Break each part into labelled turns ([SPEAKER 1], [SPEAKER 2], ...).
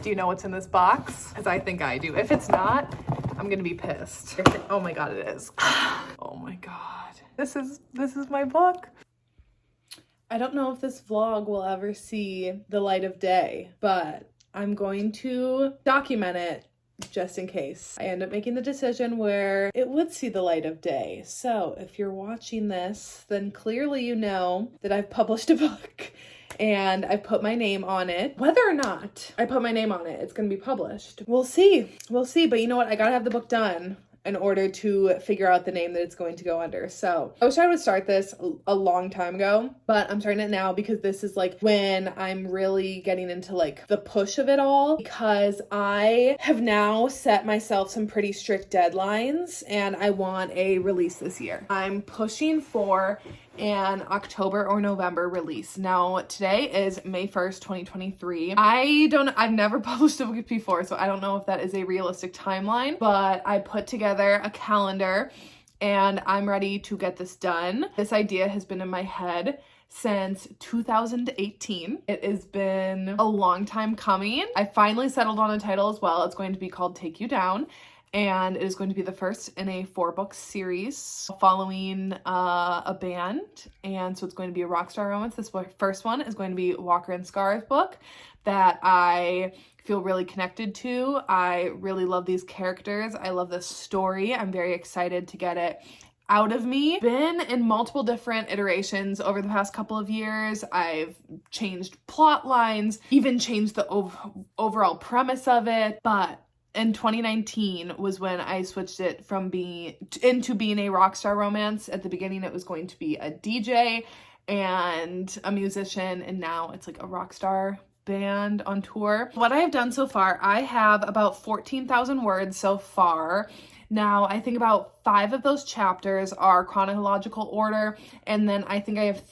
[SPEAKER 1] Do you know what's in this box? Because I think I do. If it's not, I'm gonna be pissed. Oh my God, it is. Oh my God. This is my book. I don't know if this vlog will ever see the light of day, but I'm going to document it just in case I end up making the decision where it would see the light of day. So if you're watching this, then clearly you know that I've published a book and I put my name on it. Whether or not I put my name on it, it's gonna be published. We'll see, but you know what? I gotta have the book done in order to figure out the name that it's going to go under. So I wish I would start this a long time ago, but I'm starting it now because this is like when I'm really getting into like the push of it all, because I have now set myself some pretty strict deadlines and I want a release this year. I'm pushing for an October or November release. Now, today is May 1st, 2023. I've never published a book before, so I don't know if that is a realistic timeline, but I put together a calendar and I'm ready to get this done. This idea has been in my head since 2018. It has been a long time coming. I finally settled on a title as well. It's going to be called Take You Down. And it is going to be the first in a 4-book series following a band. And so it's going to be a rockstar romance. This first one is going to be Walker and Scar's book that I feel really connected to. I really love these characters. I love this story. I'm very excited to get it out of me. Been in multiple different iterations over the past couple of years. I've changed plot lines, even changed the overall premise of it, but in 2019 was when I switched it from being a rock star romance. At the beginning, it was going to be a DJ and a musician, and now it's like a rock star band on tour. What I have done so far, I have about 14,000 words so far. Now, I think about 5 of those chapters are chronological order, and then I think I have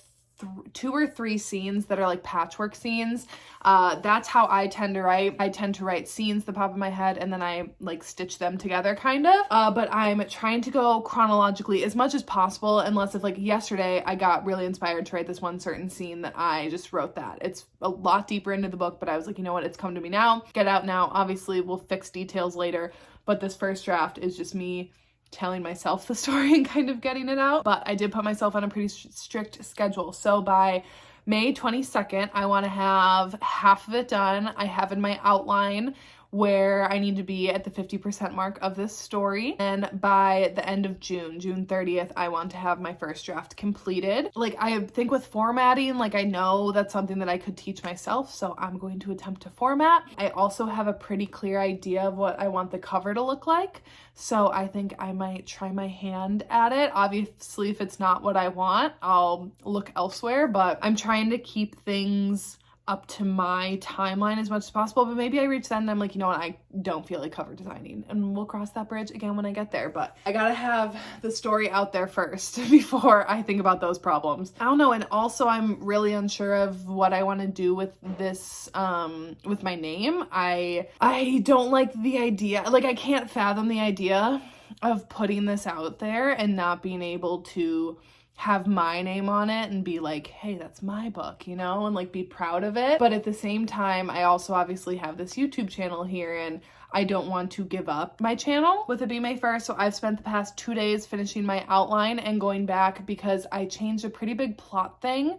[SPEAKER 1] 2 or 3 scenes that are like patchwork scenes. That's how I tend to write. I tend to write scenes that pop in my head and then I like stitch them together kind of. But I'm trying to go chronologically as much as possible, unless if like yesterday I got really inspired to write this one certain scene that I just wrote that. It's a lot deeper into the book, but I was like, you know what, it's come to me now. Get out now. Obviously, we'll fix details later, but this first draft is just me telling myself the story and kind of getting it out. But I did put myself on a pretty strict schedule. So by May 22nd, I want to have half of it done. I have in my outline where I need to be at the 50% mark of this story. And by the end of June 30th, I want to have my first draft completed. Like, I think with formatting, like, I know that's something that I could teach myself, so I'm going to attempt to format. I also have a pretty clear idea of what I want the cover to look like, so I think I might try my hand at it. Obviously, if it's not what I want, I'll look elsewhere, but I'm trying to keep things up to my timeline as much as possible. But maybe I reach then and I'm like, you know what, I don't feel like cover designing, and we'll cross that bridge again when I get there. But I gotta have the story out there first before I think about those problems. I don't know. And also I'm really unsure of what I want to do with this with my name. I don't like the idea, like I can't fathom the idea of putting this out there and not being able to have my name on it and be like, hey, that's my book, you know, and like be proud of it. But at the same time, I also obviously have this YouTube channel here and I don't want to give up my channel with it being May 1st. So I've spent the past 2 days finishing my outline and going back because I changed a pretty big plot thing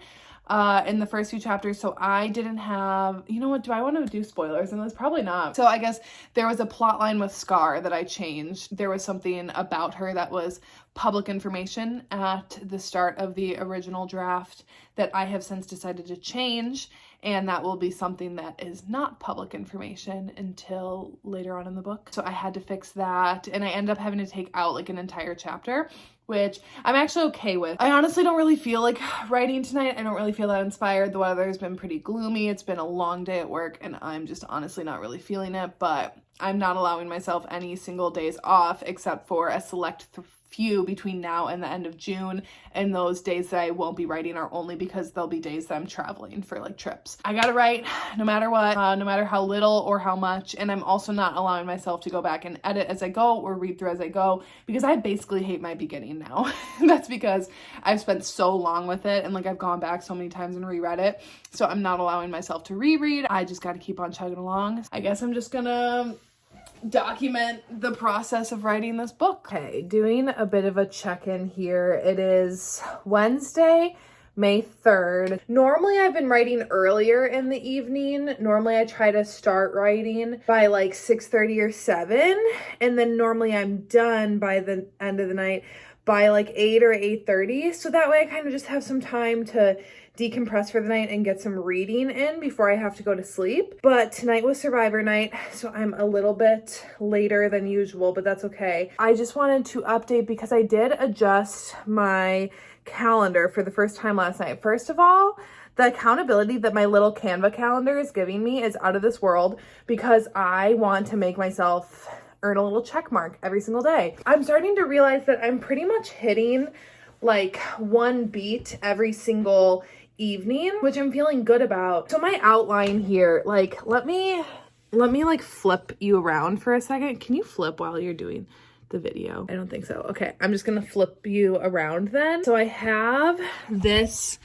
[SPEAKER 1] in the first few chapters. So I didn't have, you know what, do I want to do spoilers? And that's probably not. So I guess there was a plot line with Scar that I changed. There was something about her that was public information at the start of the original draft that I have since decided to change, and that will be something that is not public information until later on in the book. So I had to fix that, and I ended up having to take out like an entire chapter, which I'm actually okay with. I honestly don't really feel like writing tonight. I don't really feel that inspired. The weather has been pretty gloomy. It's been a long day at work and I'm just honestly not really feeling it, but I'm not allowing myself any single days off except for a select few between now and the end of June, and those days that I won't be writing are only because there'll be days that I'm traveling for like trips. I gotta write no matter what, no matter how little or how much, and I'm also not allowing myself to go back and edit as I go or read through as I go, because I basically hate my beginning now. That's because I've spent so long with it, and like I've gone back so many times and reread it, so I'm not allowing myself to reread. I just gotta keep on chugging along. I guess I'm just gonna document the process of writing this book. Okay, doing a bit of a check-in here. It is Wednesday, May 3rd. Normally I've been writing earlier in the evening. Normally I try to start writing by like 6:30 or 7, and then normally I'm done by the end of the night by like 8 or 8:30. So that way I kind of just have some time to decompress for the night and get some reading in before I have to go to sleep. But tonight was Survivor night, so I'm a little bit later than usual, but that's okay. I just wanted to update because I did adjust my calendar for the first time last night. First of all, the accountability that my little Canva calendar is giving me is out of this world, because I want to make myself earn a little check mark every single day. I'm starting to realize that I'm pretty much hitting like one beat every single evening, which I'm feeling good about. So my outline here, like, let me like flip you around for a second. Can you flip while you're doing the video? I don't think so. Okay, I'm just gonna flip you around then. So I have this,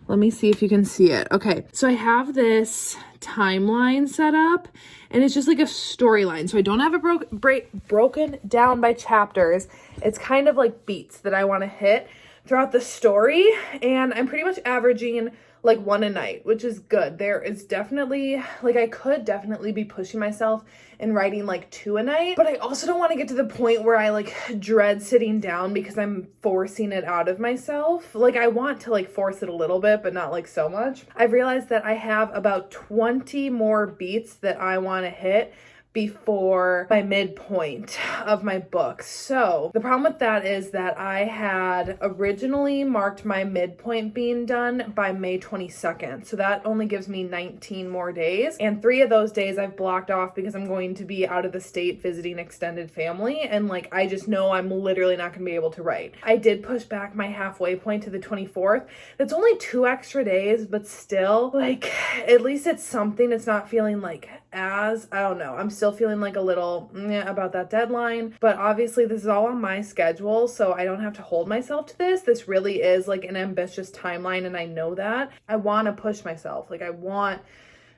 [SPEAKER 1] let me see if you can see it. Okay, so I have this timeline set up, and it's just like a storyline. So I don't have it broken down by chapters. It's kind of like beats that I want to hit throughout the story, and I'm pretty much averaging like one a night, which is good. There is definitely, like, I could definitely be pushing myself and writing like 2 a night, but I also don't want to get to the point where I like dread sitting down because I'm forcing it out of myself. Like, I want to like force it a little bit, but not like so much. I've realized that I have about 20 more beats that I want to hit before my midpoint of my book. So the problem with that is that I had originally marked my midpoint being done by May 22nd. So that only gives me 19 more days. And 3 of those days I've blocked off because I'm going to be out of the state visiting extended family. And like, I just know I'm literally not going to be able to write. I did push back my halfway point to the 24th. That's only 2 extra days, but still, like, at least it's something. It's not feeling like I don't know. I'm still feeling like a little about that deadline, but obviously this is all on my schedule, so I don't have to hold myself to this. This really is like an ambitious timeline, and I know that. I want to push myself. Like, I want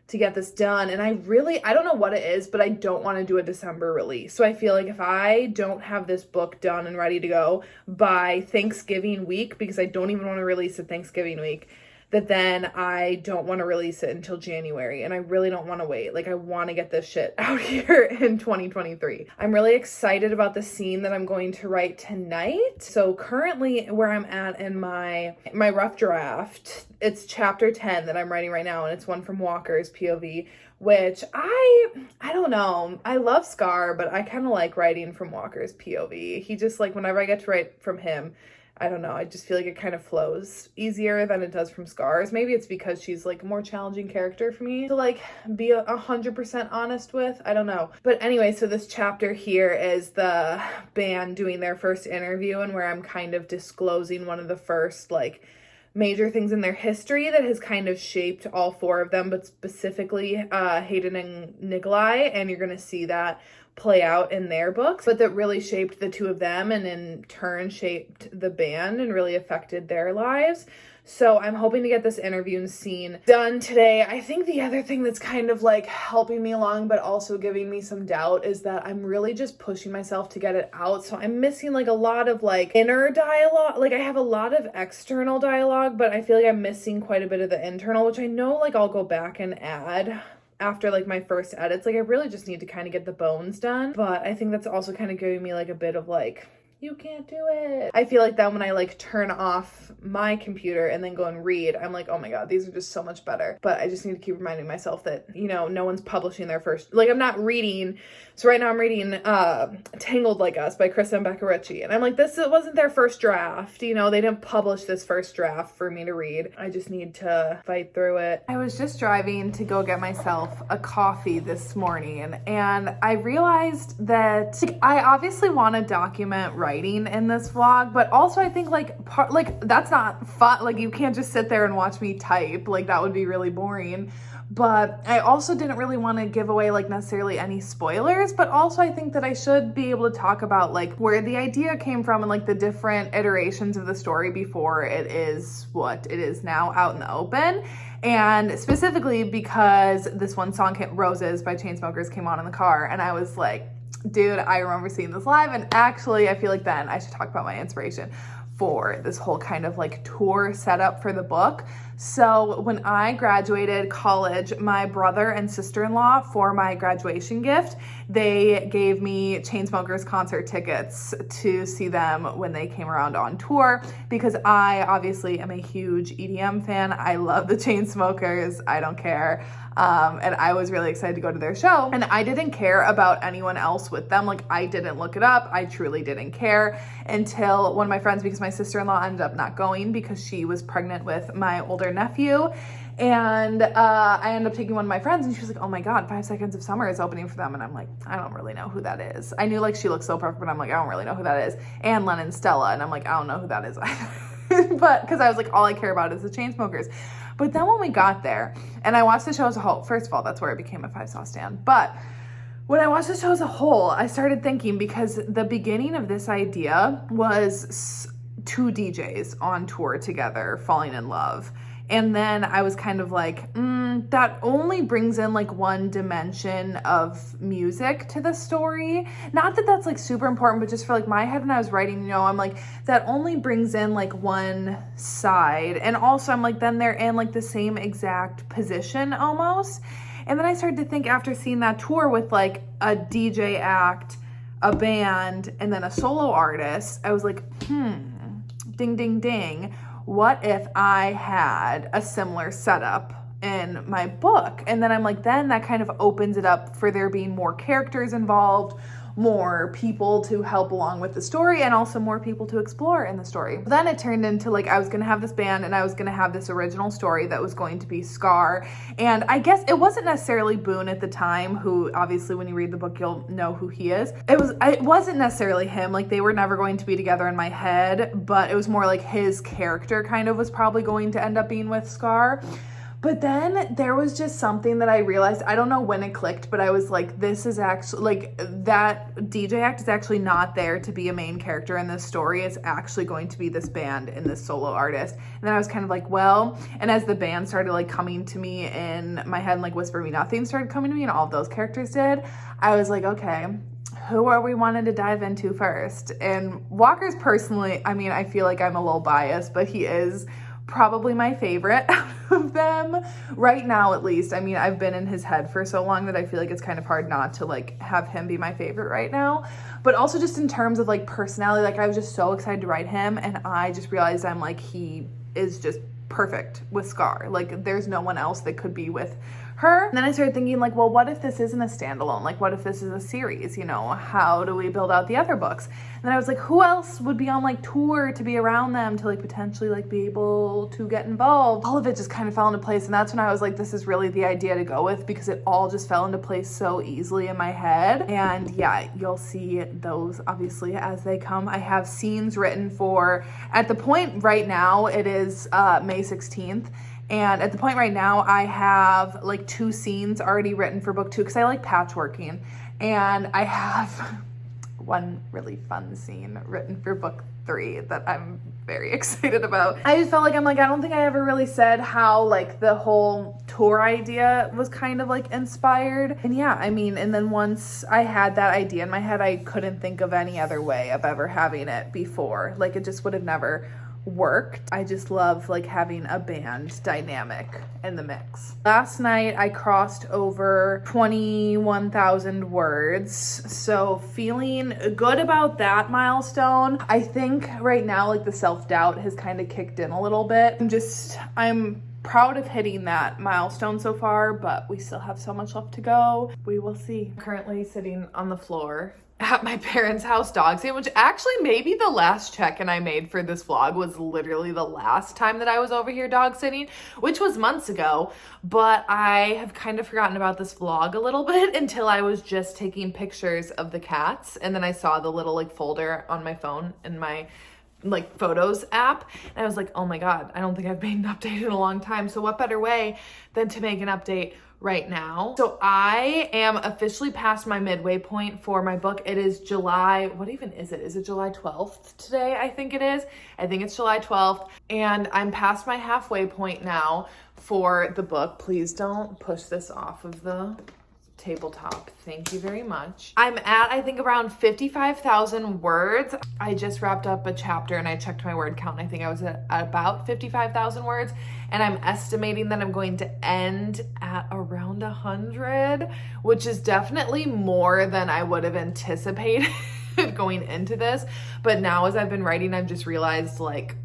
[SPEAKER 1] to get this done, and I don't know what it is, but I don't want to do a December release. So I feel like if I don't have this book done and ready to go by Thanksgiving week, because I don't even want to release it Thanksgiving week, that then I don't want to release it until January, and I really don't want to wait. Like, I want to get this shit out here in 2023. I'm really excited about the scene that I'm going to write tonight. So currently where I'm at in my rough draft, it's chapter 10 that I'm writing right now, and it's one from Walker's POV, which I don't know. I love Scar, but I kind of like writing from Walker's POV. He just, like, whenever I get to write from him, I don't know, I just feel like it kind of flows easier than it does from Scar's. Maybe it's because she's like a more challenging character for me to like be 100% honest with. I don't know. But anyway, so this chapter here is the band doing their first interview, and where I'm kind of disclosing one of the first like major things in their history that has kind of shaped all 4 of them, but specifically Hayden and Nikolai, and you're going to see that play out in their books, but that really shaped the 2 of them, and in turn shaped the band and really affected their lives. So I'm hoping to get this interview and scene done today. I think the other thing that's kind of like helping me along, but also giving me some doubt, is that I'm really just pushing myself to get it out. So I'm missing like a lot of like inner dialogue. Like, I have a lot of external dialogue, but I feel like I'm missing quite a bit of the internal, which I know like I'll go back and add after like my first edits. Like, I really just need to kind of get the bones done, but I think that's also kind of giving me like a bit of like, you can't do it. I feel like that when I like turn off my computer and then go and read, I'm like, oh my God, these are just so much better. But I just need to keep reminding myself that, you know, no one's publishing their first, like, I'm not reading. So right now I'm reading Tangled Like Us by Krista and Becca Ritchie. And I'm like, this wasn't their first draft. You know, they didn't publish this first draft for me to read. I just need to fight through it. I was just driving to go get myself a coffee this morning, and I realized that like, I obviously want to document writing in this vlog, but also I think like that's not fun. Like you can't just sit there and watch me type, like that would be really boring. But I also didn't really want to give away like necessarily any spoilers, but also I think that I should be able to talk about like where the idea came from and like the different iterations of the story before it is what it is now out in the open. And specifically because this one song, Roses by Chainsmokers, came on in the car, and I was like, dude, I remember seeing this live, and actually I feel like then I should talk about my inspiration for this whole kind of like tour setup for the book. So when I graduated college, my brother and sister-in-law, for my graduation gift, they gave me Chainsmokers concert tickets to see them when they came around on tour, because I obviously am a huge EDM fan. I love the Chainsmokers. I don't care. And I was really excited to go to their show, and I didn't care about anyone else with them. Like I didn't look it up. I truly didn't care until one of my friends, because my sister-in-law ended up not going because she was pregnant with my older nephew. And I ended up taking one of my friends, and she was like, oh my God, 5 Seconds of Summer is opening for them. And I'm like, I don't really know who that is. I knew like she looked so perfect, but I'm like, I don't really know who that is. And Lennon Stella. And I'm like, I don't know who that is either. But because I was like, all I care about is the Chainsmokers. But then when we got there and I watched the show as a whole, first of all, that's where I became a 5 stan. But when I watched the show as a whole, I started thinking, because the beginning of this idea was two DJs on tour together falling in love. And then I was kind of like, that only brings in like one dimension of music to the story. Not that that's like super important, but just for like my head when I was writing, you know, I'm like, that only brings in like one side. And also I'm like, then they're in like the same exact position almost. And then I started to think, after seeing that tour with like a DJ act, a band, and then a solo artist, I was like, ding, ding, ding. What if I had a similar setup in my book? And then I'm like, then that kind of opens it up for there being more characters involved, more people to help along with the story, and also more people to explore in the story. But then it turned into like, I was going to have this band, and I was going to have this original story that was going to be Scar. And I guess it wasn't necessarily Boone at the time, who obviously when you read the book, you'll know who he is. It wasn't necessarily him. Like they were never going to be together in my head, but it was more like his character kind of was probably going to end up being with Scar. But then there was just something that I realized, I don't know when it clicked, but I was like, this is actually, like, that DJ act is actually not there to be a main character in this story. It's actually going to be this band and this solo artist. And then I was kind of like, well, and as the band started like coming to me in my head, and like Whisper Me Nothing started coming to me, and all of those characters did, I was like, okay, who are we wanting to dive into first? And Walker's personally, I mean, I feel like I'm a little biased, but he is probably my favorite out of them right now, at least. I mean, I've been in his head for so long that I feel like it's kind of hard not to like have him be my favorite right now. But also just in terms of like personality, like I was just so excited to write him, and I just realized I'm like, he is just perfect with Scar. Like there's no one else that could be with her. And then I started thinking like, well, what if this isn't a standalone? Like what if this is a series? You know, how do we build out the other books? And then I was like, who else would be on like tour to be around them to like potentially like be able to get involved? All of it just kind of fell into place. And that's when I was like, this is really the idea to go with, because it all just fell into place so easily in my head. And yeah, you'll see those obviously as they come. I have scenes written for, at the point right now, it is May 16th. And at the point right now, I have like 2 scenes already written for book 2, because I like patchworking. And I have one really fun scene written for book 3 that I'm very excited about. I just felt like, I don't think I ever really said how like the whole tour idea was kind of like inspired. And yeah, I mean, and then once I had that idea in my head, I couldn't think of any other way of ever having it before. Like it just would have never worked. I just love like having a band dynamic in the mix. Last night I crossed over 21,000 words, so feeling good about that milestone. I think right now like the self-doubt has kind of kicked in a little bit. I'm proud of hitting that milestone so far, but we still have so much left to go. We will see. I'm currently sitting on the floor at my parents' house dog sitting, which actually maybe the last check-in I made for this vlog was literally the last time that I was over here dog sitting, which was months ago, but I have kind of forgotten about this vlog a little bit until I was just taking pictures of the cats, and then I saw the little like folder on my phone in my like photos app, and I was like, oh my god, I don't think I've made an update in a long time. So what better way than to make an update right now? So I am officially past my midway point for my book. It is July, what even is it? Is it July 12th today? I think it is. I think it's July 12th, and I'm past my halfway point now for the book. Please don't push this off of the tabletop. Thank you very much. I'm at, I think, around 55,000 words. I just wrapped up a chapter and I checked my word count. I think I was at about 55,000 words, and I'm estimating that I'm going to end at around 100, which is definitely more than I would have anticipated going into this. But now as I've been writing, I've just realized, like,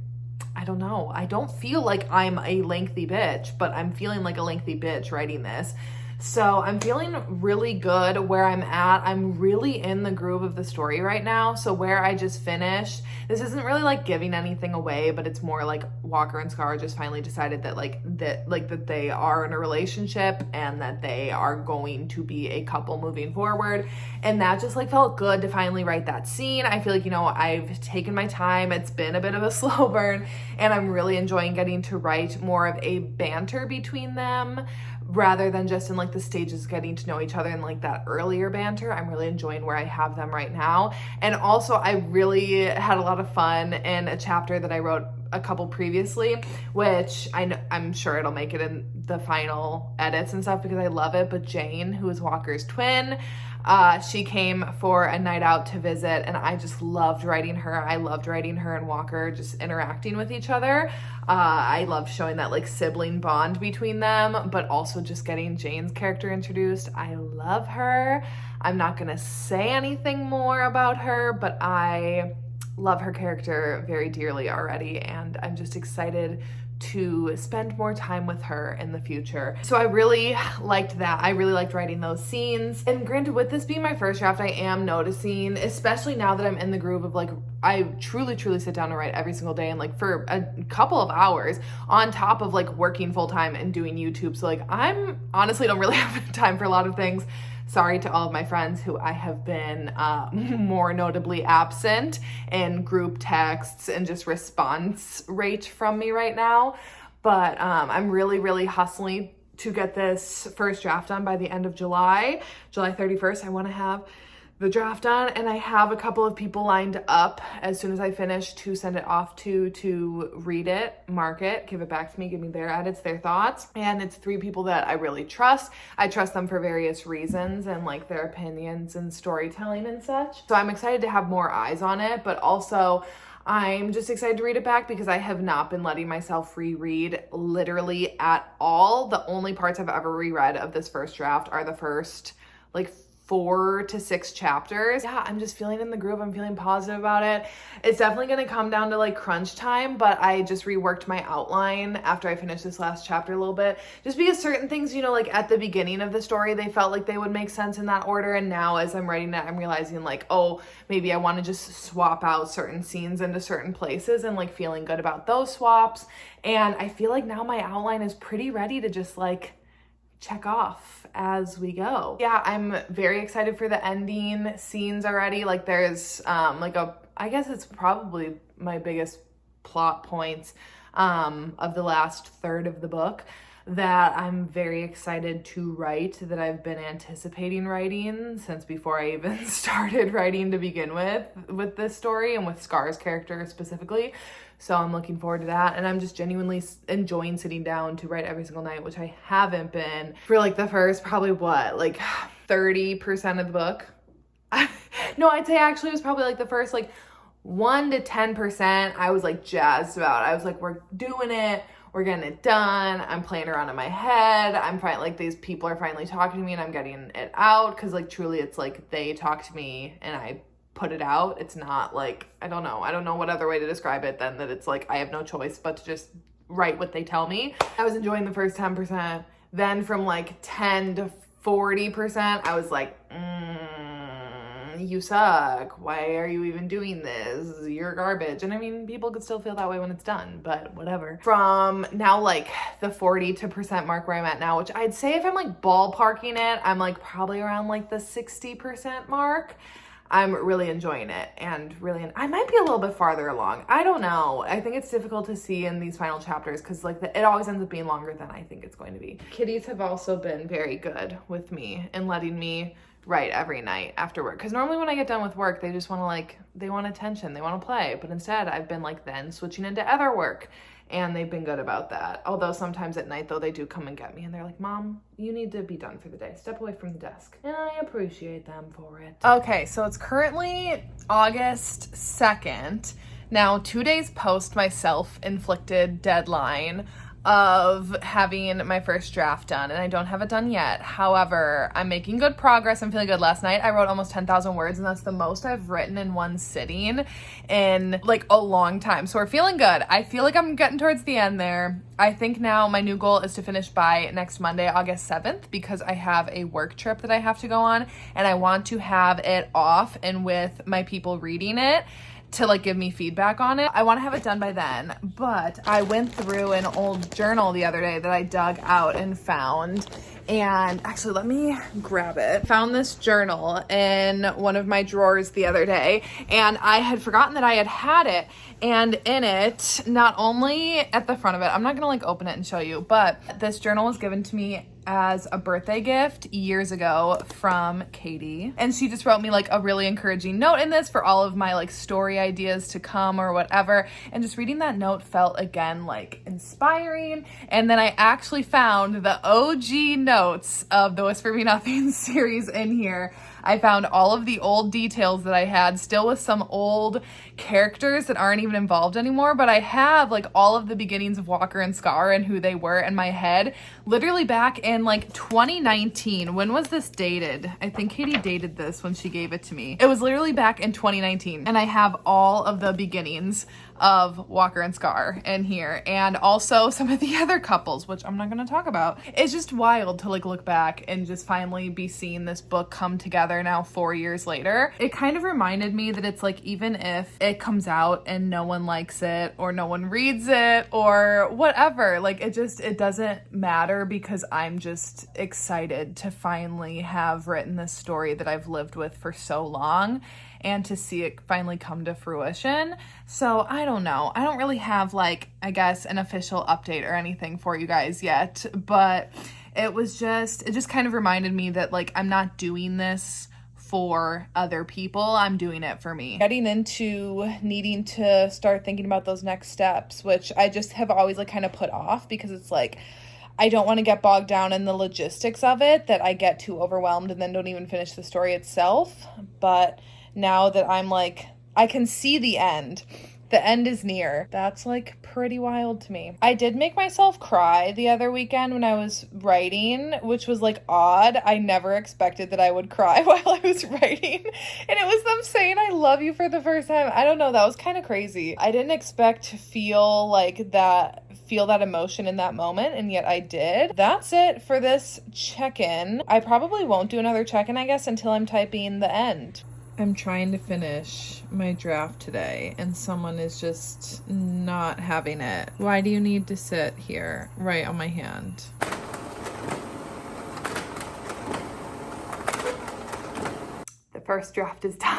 [SPEAKER 1] I don't know. I don't feel like I'm a lengthy bitch, but I'm feeling like a lengthy bitch writing this. So I'm feeling really good where I'm at. I'm really in the groove of the story right now. So where I just finished, this isn't really like giving anything away, but it's more like Walker and Scar just finally decided that that they are in a relationship and that they are going to be a couple moving forward. And that just like felt good to finally write that scene. I feel like, you know, I've taken my time. It's been a bit of a slow burn, and I'm really enjoying getting to write more of a banter between them, rather than just in like the stages getting to know each other and like that earlier banter. I'm really enjoying where I have them right now. And also I really had a lot of fun in a chapter that I wrote a couple previously, which I'm sure it'll make it in the final edits and stuff because I love it. But Jane, who is Walker's twin, she came for a night out to visit, and I just loved writing her. I loved writing her and Walker just interacting with each other. I loved showing that like sibling bond between them, but also just getting Jane's character introduced. I love her. I'm not gonna say anything more about her, but I love her character very dearly already, and I'm just excited to spend more time with her in the future. So I really liked that. I really liked writing those scenes. And granted, with this being my first draft, I am noticing, especially now that I'm in the groove of like, I truly sit down and write every single day, and like for a couple of hours on top of like working full time and doing YouTube. So like I'm honestly don't really have time for a lot of things. Sorry to all of my friends who I have been more notably absent in group texts and just response rate from me right now. But I'm really hustling to get this first draft done by the end of July 31st. I want to have the draft done, and I have a couple of people lined up as soon as I finish to send it off to read it, mark it, give it back to me, give me their edits, their thoughts. And it's 3 people that I really trust. I trust them for various reasons and like their opinions and storytelling and such. So I'm excited to have more eyes on it, but also I'm just excited to read it back because I have not been letting myself reread literally at all. The only parts I've ever reread of this first draft are the first like 4 to 6 chapters. Yeah, I'm just feeling in the groove. I'm feeling positive about it. It's definitely going to come down to like crunch time, but I just reworked my outline after I finished this last chapter a little bit, just because certain things, you know, like at the beginning of the story, they felt like they would make sense in that order. And now as I'm writing it, I'm realizing like, oh, maybe I want to just swap out certain scenes into certain places, and like feeling good about those swaps. And I feel like now my outline is pretty ready to just like check off as we go. Yeah, I'm very excited for the ending scenes already. Like there's I guess it's probably my biggest plot points of the last third of the book that I'm very excited to write, that I've been anticipating writing since before I even started writing to begin with this story and with Scar's character specifically. So I'm looking forward to that, and I'm just genuinely enjoying sitting down to write every single night, which I haven't been for like the first probably like 30% of the book. No, I'd say actually it was probably like the first like 1 to 10% I was like jazzed about. I was like, we're doing it. We're getting it done. I'm playing around in my head. I'm finally like, these people are finally talking to me and I'm getting it out. Cause like truly it's like they talk to me and I put it out. It's not like, I don't know what other way to describe it than that it's like I have no choice but to just write what they tell me. I was enjoying the first 10%. Then from like 10 to 40%, I was like, you suck. Why are you even doing this? You're garbage. And I mean, people could still feel that way when it's done, but whatever. From now, like the 40% mark where I'm at now, which I'd say if I'm like ballparking it, I'm like probably around like the 60% mark. I'm really enjoying it and I might be a little bit farther along. I don't know. I think it's difficult to see in these final chapters because like it always ends up being longer than I think it's going to be. Kitties have also been very good with me and letting me write every night after work. Because normally when I get done with work, they just want to like, they want attention, they want to play. But instead I've been like then switching into other work and they've been good about that. Although sometimes at night though, they do come and get me and they're like, Mom, you need to be done for the day. Step away from the desk. And I appreciate them for it. Okay, so it's currently August 2nd. Now 2 days post my self-inflicted deadline of having my first draft done, and I don't have it done yet. However, I'm making good progress. I'm feeling good. Last night I wrote almost 10,000 words, and that's the most I've written in one sitting in like a long time. So we're feeling good. I feel like I'm getting towards the end there. I think now my new goal is to finish by next Monday, August 7th, because I have a work trip that I have to go on, and I want to have it off and with my people reading it to like give me feedback on it. I want to have it done by then, but I went through an old journal the other day that I dug out and found, and actually let me grab it. Found this journal in one of my drawers the other day, and I had forgotten that I had it. And in it, not only at the front of it, I'm not gonna like open it and show you, but this journal was given to me as a birthday gift years ago from Katie. And she just wrote me like a really encouraging note in this for all of my like story ideas to come or whatever. And just reading that note felt again like inspiring. And then I actually found the OG notes of the Whisper Me Nothing series in here. I found all of the old details that I had, still with some old characters that aren't even involved anymore, but I have like all of the beginnings of Walker and Scar and who they were in my head, literally back in like 2019. When was this dated? I think Katie dated this when she gave it to me. It was literally back in 2019, and I have all of the beginnings of Walker and Scar in here, and also some of the other couples, which I'm not going to talk about. It's just wild to like look back and just finally be seeing this book come together now 4 years later. It kind of reminded me that it's like, even if it comes out and no one likes it or no one reads it or whatever, like it doesn't matter, because I'm just excited to finally have written this story that I've lived with for so long and to see it finally come to fruition. So I don't know. I don't really have like, I guess, an official update or anything for you guys yet, but it just kind of reminded me that like I'm not doing this for other people. I'm doing it for me. Getting into needing to start thinking about those next steps, which I just have always like kind of put off, because it's like, I don't want to get bogged down in the logistics of it, that I get too overwhelmed and then don't even finish the story itself. But now that I'm like, I can see the end is near. That's like pretty wild to me. I did make myself cry the other weekend when I was writing, which was like odd. I never expected that I would cry while I was writing. And it was them saying I love you for the first time. I don't know, that was kind of crazy. I didn't expect to feel that emotion in that moment, and yet I did. That's it for this check-in. I probably won't do another check-in, I guess, until I'm typing the end. I'm trying to finish my draft today, and someone is just not having it. Why do you need to sit here right on my hand? The first draft is done.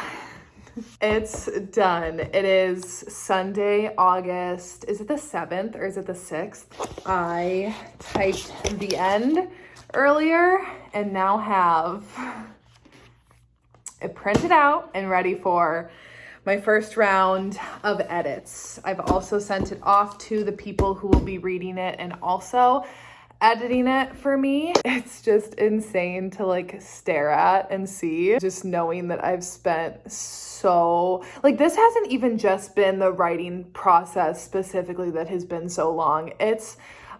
[SPEAKER 1] It's done. It is Sunday, August. Is it the 7th or is it the 6th? I typed the end earlier and now have it printed out and ready for my first round of edits. I've also sent it off to the people who will be reading it and also editing it for me. It's just insane to like stare at and see, just knowing that I've spent so, like, this hasn't even just been the writing process specifically that has been so long.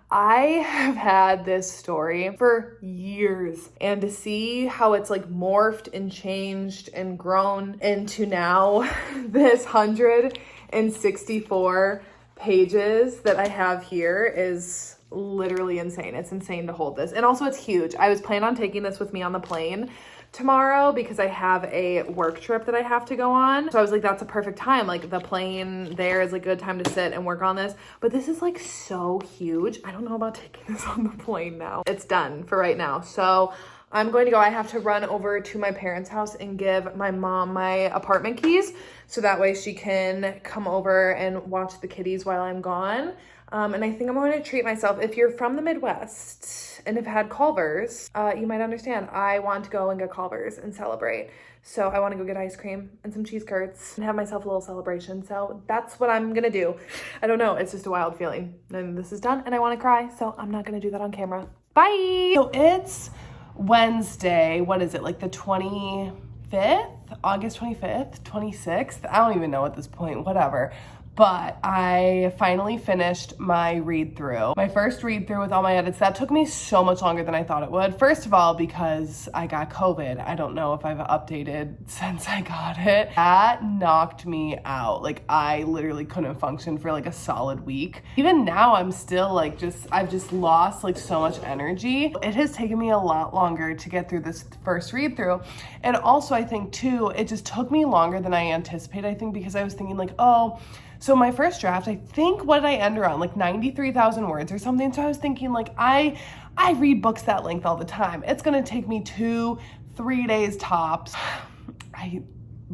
[SPEAKER 1] I have had this story for years, and to see how it's like morphed and changed and grown into now this 164 pages that I have here is literally insane. It's insane to hold this. And also it's huge. I was planning on taking this with me on the plane tomorrow because I have a work trip that I have to go on. So I was like, that's a perfect time. Like the plane there is a good time to sit and work on this. But this is like so huge. I don't know about taking this on the plane now. It's done for right now. So I'm going to go. I have to run over to my parents' house and give my mom my apartment keys. So that way she can come over and watch the kitties while I'm gone. And I think I'm going to treat myself. If you're from the Midwest and have had Culver's, you might understand. I want to go and get Culver's and celebrate. So I want to go get ice cream and some cheese curds and have myself a little celebration. So that's what I'm going to do. I don't know. It's just a wild feeling. And this is done and I want to cry. So I'm not going to do that on camera. Bye. So it's Wednesday. What is it? Like the 25th? August 25th, 26th? I don't even know at this point. Whatever. But I finally finished my read through. My first read through with all my edits. That took me so much longer than I thought it would. First of all, because I got COVID. I don't know if I've updated since I got it. That knocked me out. Like I literally couldn't function for like a solid week. Even now I'm still like I've just lost like so much energy. It has taken me a lot longer to get through this first read through. And also I think too, it just took me longer than I anticipated. I think because I was thinking like, oh, so my first draft, I think what did I end around like 93,000 words or something. So I was thinking like, I read books that length all the time. It's going to take me 2-3 days tops. I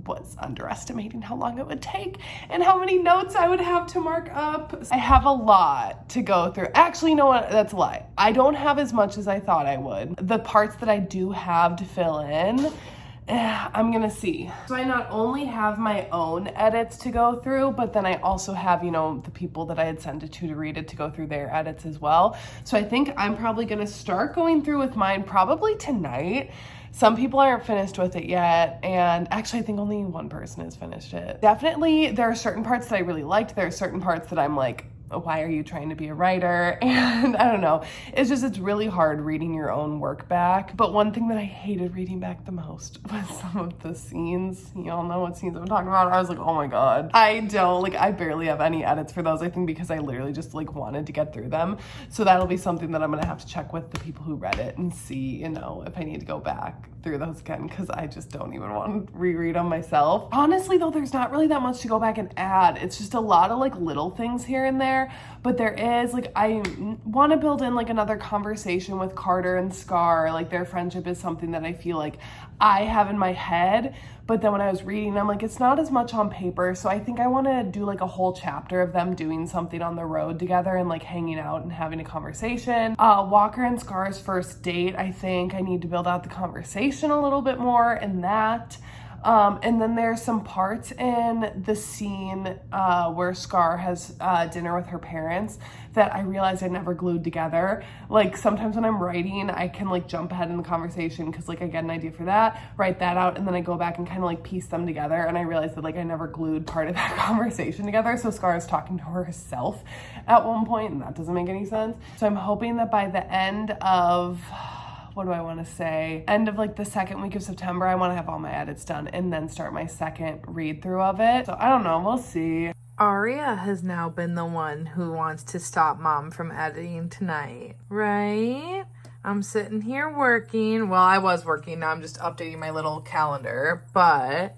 [SPEAKER 1] was underestimating how long it would take and how many notes I would have to mark up. I have a lot to go through. Actually, you know what? That's a lie. I don't have as much as I thought I would. The parts that I do have to fill in, I'm gonna see. So I not only have my own edits to go through, but then I also have, you know, the people that I had sent it to read it to go through their edits as well. So I think I'm probably gonna start going through with mine probably tonight. Some people aren't finished with it yet, and actually I think only one person has finished it. Definitely there are certain parts that I really liked. There are certain parts that I'm like, why are you trying to be a writer? And I don't know. It's really hard reading your own work back. But one thing that I hated reading back the most was some of the scenes. Y'all know what scenes I'm talking about. I was like, oh my God. I barely have any edits for those, I think, because I literally just like wanted to get through them. So that'll be something that I'm gonna have to check with the people who read it and see, you know, if I need to go back through those again, because I just don't even want to reread them myself. Honestly though, there's not really that much to go back and add. It's just a lot of like little things here and there. But there is like, I want to build in like another conversation with Carter and Scar. Like their friendship is something that I feel like I have in my head, but then when I was reading, I'm like, it's not as much on paper. So I think I want to do like a whole chapter of them doing something on the road together and like hanging out and having a conversation. Walker and Scar's first date, I think I need to build out the conversation a little bit more in that. And then there's some parts in the scene where Scar has dinner with her parents that I realized I never glued together. Like sometimes when I'm writing, I can like jump ahead in the conversation because like I get an idea for that, write that out, and then I go back and kind of like piece them together. And I realized that like I never glued part of that conversation together. So Scar is talking to herself at one point, and that doesn't make any sense. So I'm hoping that by the end of, what do I want to say? End of like the second week of September, I want to have all my edits done and then start my second read through of it. So I don't know, we'll see. Aria has now been the one who wants to stop Mom from editing tonight, right? I'm sitting here working. Well, I was working. Now I'm just updating my little calendar, but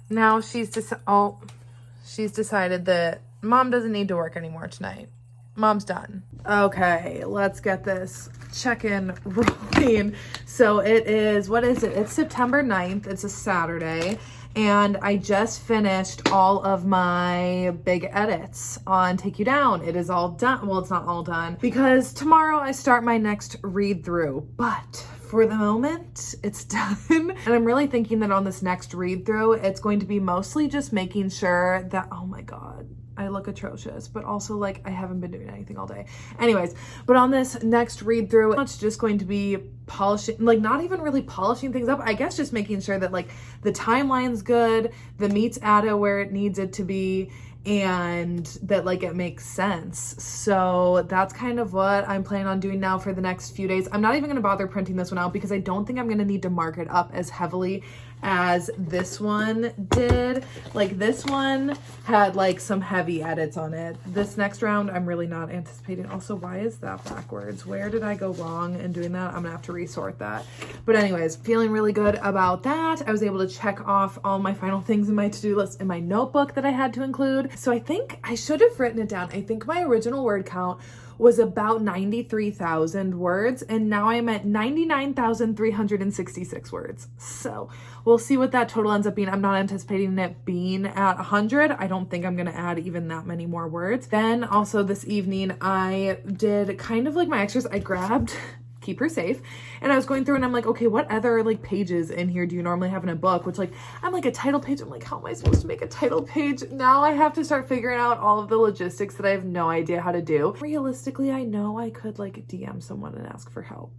[SPEAKER 1] now she's decided that Mom doesn't need to work anymore tonight. Mom's done. Okay, let's get this check-in rolling. So it is, what is it? It's September 9th. It's a Saturday. And I just finished all of my big edits on Take You Down. It is all done. Well, it's not all done because tomorrow I start my next read through, but for the moment it's done. And I'm really thinking that on this next read through, it's going to be mostly just making sure that, oh my God, I look atrocious, but also like I haven't been doing anything all day. Anyways, but on this next read through, it's just going to be polishing, like not even really polishing things up. I guess just making sure that like the timeline's good, the meat's added where it needs it to be, and that like it makes sense. So that's kind of what I'm planning on doing now for the next few days. I'm not even gonna bother printing this one out because I don't think I'm gonna need to mark it up as heavily as this one did. Like this one had like some heavy edits on it. This next round, I'm really not anticipating. Also, why is that backwards? Where did I go wrong in doing that? I'm gonna have to resort that. But anyways, feeling really good about that. I was able to check off all my final things in my to-do list in my notebook that I had to include. So I think I should have written it down. I think my original word count was about 93,000 words, and now I'm at 99,366 words. So we'll see what that total ends up being. I'm not anticipating it being at 100. I don't think I'm gonna add even that many more words. Then also this evening, I did kind of like my extras. I grabbed Keep Her Safe, and I was going through and I'm like, okay, what other like pages in here do you normally have in a book? Which like, I'm like a title page. I'm like, how am I supposed to make a title page? Now I have to start figuring out all of the logistics that I have no idea how to do. Realistically, I know I could like DM someone and ask for help,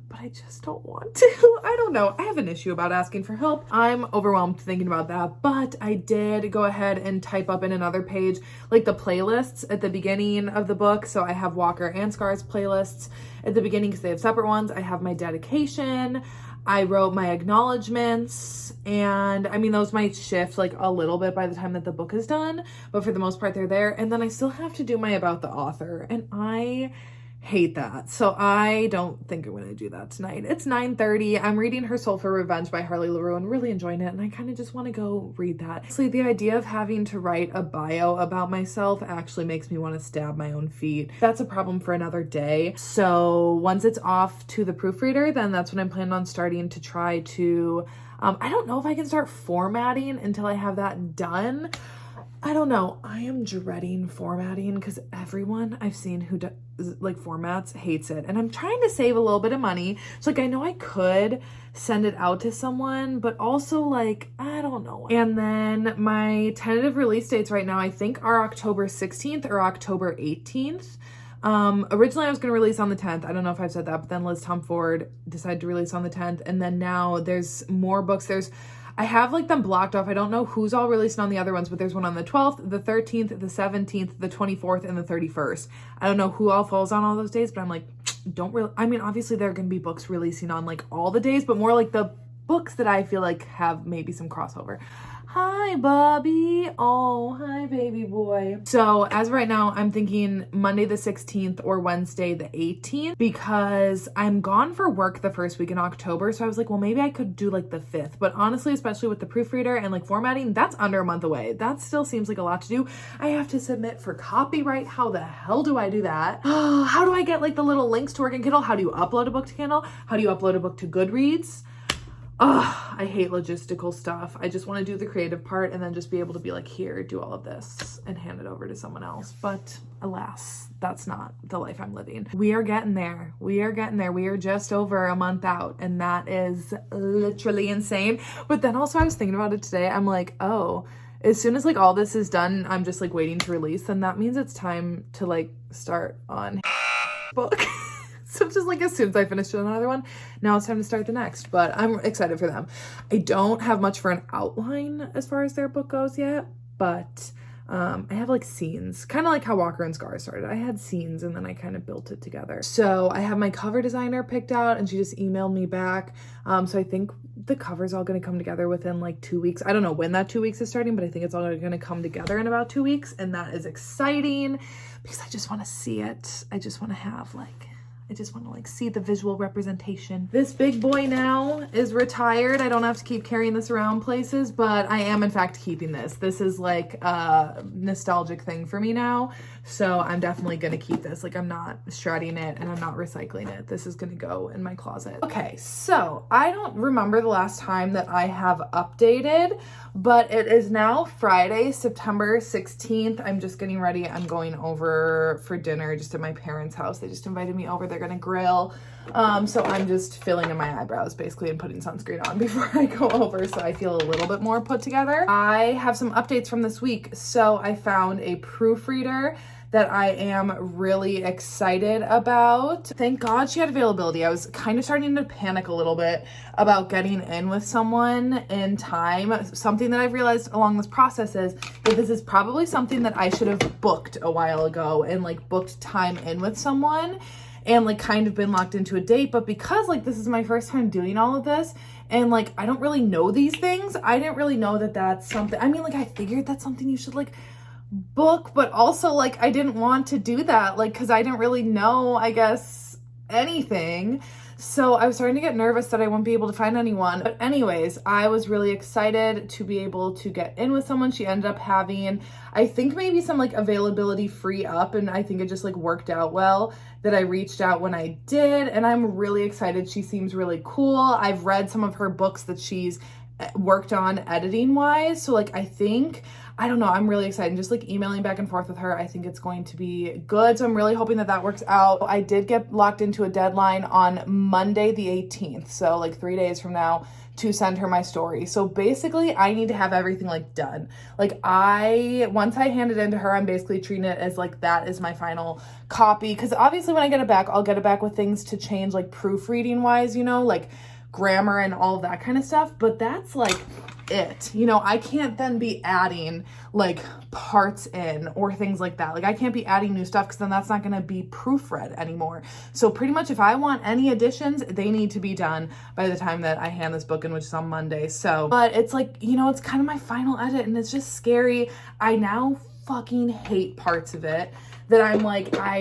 [SPEAKER 1] but I just don't want to. I don't know. I have an issue about asking for help. I'm overwhelmed thinking about that, but I did go ahead and type up in another page, like the playlists at the beginning of the book. So I have Walker and Scar's playlists at the beginning because they have separate ones. I have my dedication. I wrote my acknowledgements, and I mean, those might shift like a little bit by the time that the book is done, but for the most part, they're there. And then I still have to do my about the author, and I hate that. So I don't think I'm going to do that tonight. It's 9:30. I'm reading Her Soul for Revenge by Harley LaRue and really enjoying it. And I kind of just want to go read that. Honestly, the idea of having to write a bio about myself actually makes me want to stab my own feet. That's a problem for another day. So once it's off to the proofreader, then that's when I'm planning on starting to try to, I don't know if I can start formatting until I have that done. I don't know. I am dreading formatting because everyone I've seen who does like formats hates it. And I'm trying to save a little bit of money. So like, I know I could send it out to someone, but also like, I don't know. And then my tentative release dates right now, I think are October 16th or October 18th. Originally I was going to release on the 10th. I don't know if I've said that, but then Liz Tom Ford decided to release on the 10th. And then now there's more books. I have like them blocked off. I don't know who's all releasing on the other ones, but there's one on the 12th, the 13th, the 17th, the 24th, and the 31st. I don't know who all falls on all those days, but I'm like, I mean, obviously there are going to be books releasing on like all the days, but more like the books that I feel like have maybe some crossover. Hi, Bobby. Oh, hi, baby boy. So as of right now, I'm thinking Monday the 16th or Wednesday the 18th because I'm gone for work the first week in October. So I was like, well, maybe I could do like the 5th. But honestly, especially with the proofreader and like formatting, that's under a month away. That still seems like a lot to do. I have to submit for copyright. How the hell do I do that? How do I get like the little links to work in Kindle? How do you upload a book to Kindle? How do you upload a book to Goodreads? I hate logistical stuff. I just want to do the creative part and then just be able to be like, here, do all of this and hand it over to someone else. But alas, that's not the life I'm living. We are getting there. We are getting there. We are just over a month out, and that is literally insane. But then also I was thinking about it today. I'm like, oh, as soon as like all this is done, I'm just like waiting to release, then that means it's time to like start on book. So just like as soon as I finish another one, now it's time to start the next. But I'm excited for them. I don't have much for an outline as far as their book goes yet, but I have like scenes, kind of like how Walker and Scar started. I had scenes and then I kind of built it together. So I have my cover designer picked out and she just emailed me back. So I think the cover's all going to come together within like 2 weeks. I don't know when that 2 weeks is starting, but I think it's all going to come together in about 2 weeks. And that is exciting because I just want to see it. I just want to have like, I just want to like see the visual representation. This big boy now is retired. I don't have to keep carrying this around places, but I am in fact keeping this. This is like a nostalgic thing for me now. So I'm definitely going to keep this. Like I'm not shredding it and I'm not recycling it. This is going to go in my closet. Okay, so I don't remember the last time that I have updated, but it is now Friday, September 16th. I'm just getting ready. I'm going over for dinner just at my parents' house. They just invited me over. They're gonna grill. So I'm just filling in my eyebrows basically and putting sunscreen on before I go over so I feel a little bit more put together. I have some updates from this week. So I found a proofreader that I am really excited about. Thank God she had availability. I was kind of starting to panic a little bit about getting in with someone in time. Something that I've realized along this process is that this is probably something that I should have booked a while ago and like booked time in with someone. and like kind of been locked into a date. But because like this is my first time doing all of this, and like I don't really know these things, I didn't really know that that's something. I mean, like I figured that's something you should like book, but also like I didn't want to do that, like because I didn't really know, I guess, anything. So I was starting to get nervous that I wouldn't be able to find anyone. But anyways, I was really excited to be able to get in with someone. She ended up having, I think, maybe some like availability free up, and I think it just like worked out well that I reached out when I did, and I'm really excited. She seems really cool. I've read some of her books that she's worked on editing wise, so like I don't know, I'm really excited. Just like emailing back and forth with her, I think it's going to be good. So I'm really hoping that that works out. I did get locked into a deadline on Monday the 18th, so like 3 days from now, to send her my story. So basically I need to have everything like done. Like once I hand it in to her, I'm basically treating it as like that is my final copy, because obviously when I get it back, I'll get it back with things to change, like proofreading wise, you know, like grammar and all of that kind of stuff. But that's like it, you know, I can't then be adding like parts in or things like that. Like I can't be adding new stuff, because then that's not going to be proofread anymore. So pretty much if I want any additions, they need to be done by the time that I hand this book in, which is on Monday. So, but it's like, you know, it's kind of my final edit, and it's just scary. I now fucking hate parts of it that I'm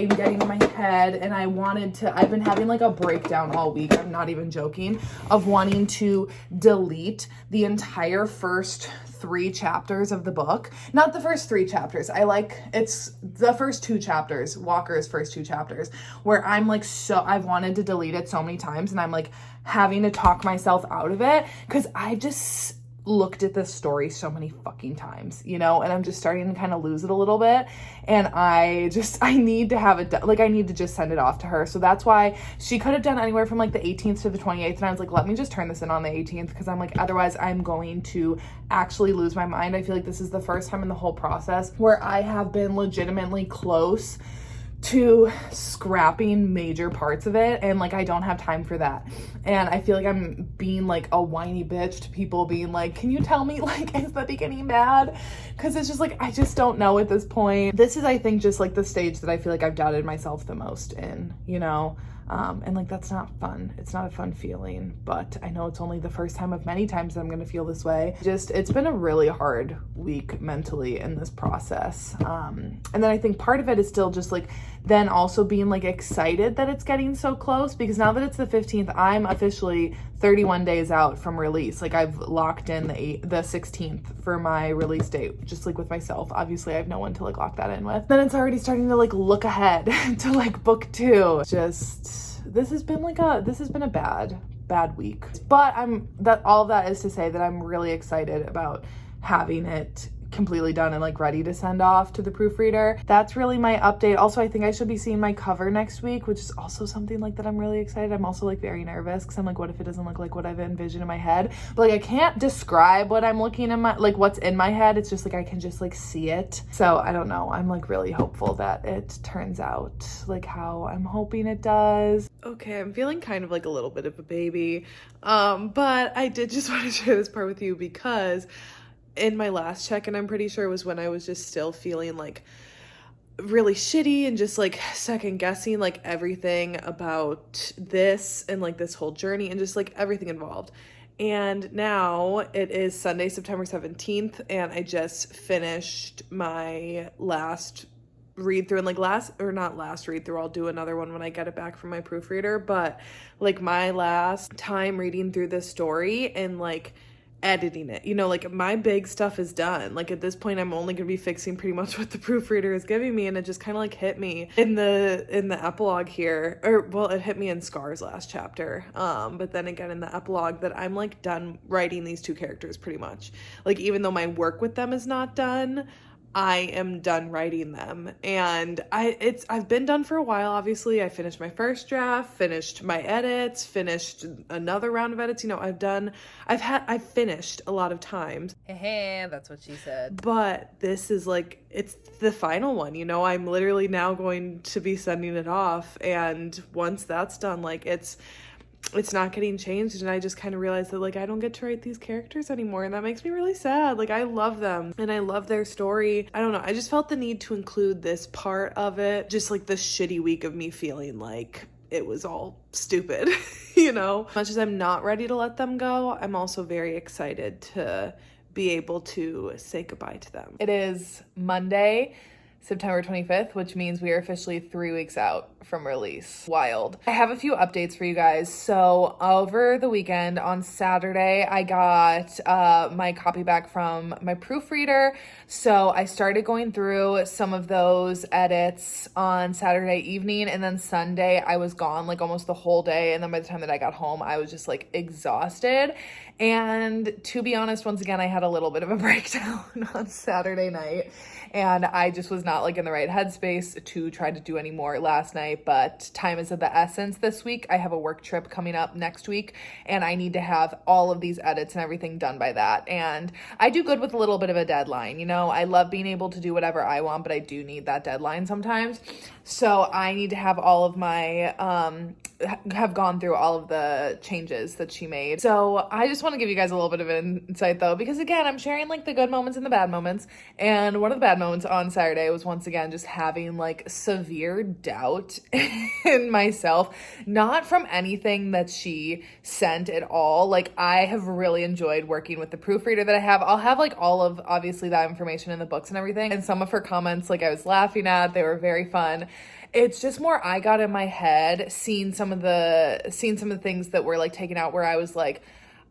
[SPEAKER 1] getting in my head, and I've been having like a breakdown all week, I'm not even joking, of wanting to delete the entire first 3 chapters of the book. Not the first 3 chapters. It's the first 2 chapters, Walker's first 2 chapters, where I'm like, I've wanted to delete it so many times, and I'm like having to talk myself out of it, because I just looked at this story so many fucking times, you know, and I'm just starting to kind of lose it a little bit, and I need to have it done. Like I need to just send it off to her. So that's why she could have done anywhere from like the 18th to the 28th, and I was like, let me just turn this in on the 18th, because I'm like, otherwise I'm going to actually lose my mind. I feel like this is the first time in the whole process where I have been legitimately close to scrapping major parts of it, and like I don't have time for that. And I feel like I'm being like a whiny bitch to people, being like, can you tell me, like, is that beginning bad? Because it's just like, I just don't know at this point. This is, I think, just like the stage that I feel like I've doubted myself the most in, you know. And like that's not fun. It's not a fun feeling, but I know it's only the first time of many times that I'm gonna feel this way. It's been a really hard week mentally in this process. And then I think part of it is still just like then also being like excited that it's getting so close, because now that it's the 15th, I'm officially 31 days out from release. Like I've locked in the 16th for my release date, just like with myself. Obviously I have no one to like lock that in with. Then it's already starting to like look ahead to like book 2. This has been a bad week. But all of that is to say that I'm really excited about having it completely done and like ready to send off to the proofreader. That's really my update. Also, I think I should be seeing my cover next week, which is also something like that I'm really excited. I'm also like very nervous, because I'm like, what if it doesn't look like what I've envisioned in my head? But like I can't describe what I'm looking in my, like what's in my head. It's just like I can just like see it. So I don't know. I'm like really hopeful that it turns out like how I'm hoping it does. Okay, I'm feeling kind of like a little bit of a baby. But I did just want to share this part with you, because in my last check, and I'm pretty sure it was when I was just still feeling like really shitty and just like second guessing like everything about this and like this whole journey and just like everything involved. And now it is Sunday, September 17th, and I just finished my last read through, and like not last read through, I'll do another one when I get it back from my proofreader, but like my last time reading through this story and like editing it, you know, like my big stuff is done. Like at this point I'm only gonna be fixing pretty much what the proofreader is giving me, and it just kind of like hit me in the epilogue here, or well, it hit me in Scar's last chapter, but then again in the epilogue, that I'm like done writing these 2 characters pretty much. Like even though my work with them is not done, I am done writing them, and I've been done for a while. Obviously I finished my first draft, finished my edits, finished another round of edits, you know, I've finished a lot of times.
[SPEAKER 2] That's what she said.
[SPEAKER 1] But this is like, it's the final one, you know. I'm literally now going to be sending it off, and once that's done, like it's not getting changed, and I just kind of realized that like I don't get to write these characters anymore, and that makes me really sad. Like I love them and I love their story. I don't know, I just felt the need to include this part of it, just like the shitty week of me feeling like it was all stupid, you know? As much as I'm not ready to let them go, I'm also very excited to be able to say goodbye to them. It is Monday, September 25th, which means we are officially 3 weeks out from release. Wild. I have a few updates for you guys. So over the weekend on Saturday, I got my copy back from my proofreader. So I started going through some of those edits on Saturday evening, and then Sunday I was gone like almost the whole day. And then by the time that I got home, I was just like exhausted. And to be honest, once again, I had a little bit of a breakdown on Saturday night, and I just was not like in the right headspace to try to do any more last night. But time is of the essence this week. I have a work trip coming up next week, and I need to have all of these edits and everything done by that. And I do good with a little bit of a deadline. You know, I love being able to do whatever I want, but I do need that deadline sometimes. So I need to have all of my, have gone through all of the changes that she made. So I just want to give you guys a little bit of an insight though, because again, I'm sharing like the good moments and the bad moments. And one of the bad moments on Saturday was once again just having like severe doubt in myself, not from anything that she sent at all. Like I have really enjoyed working with the proofreader that I have. I'll have like all of obviously that information in the books and everything. And some of her comments, like I was laughing at, they were very fun. It's just more I got in my head seeing some of the things that were like taken out where I was like,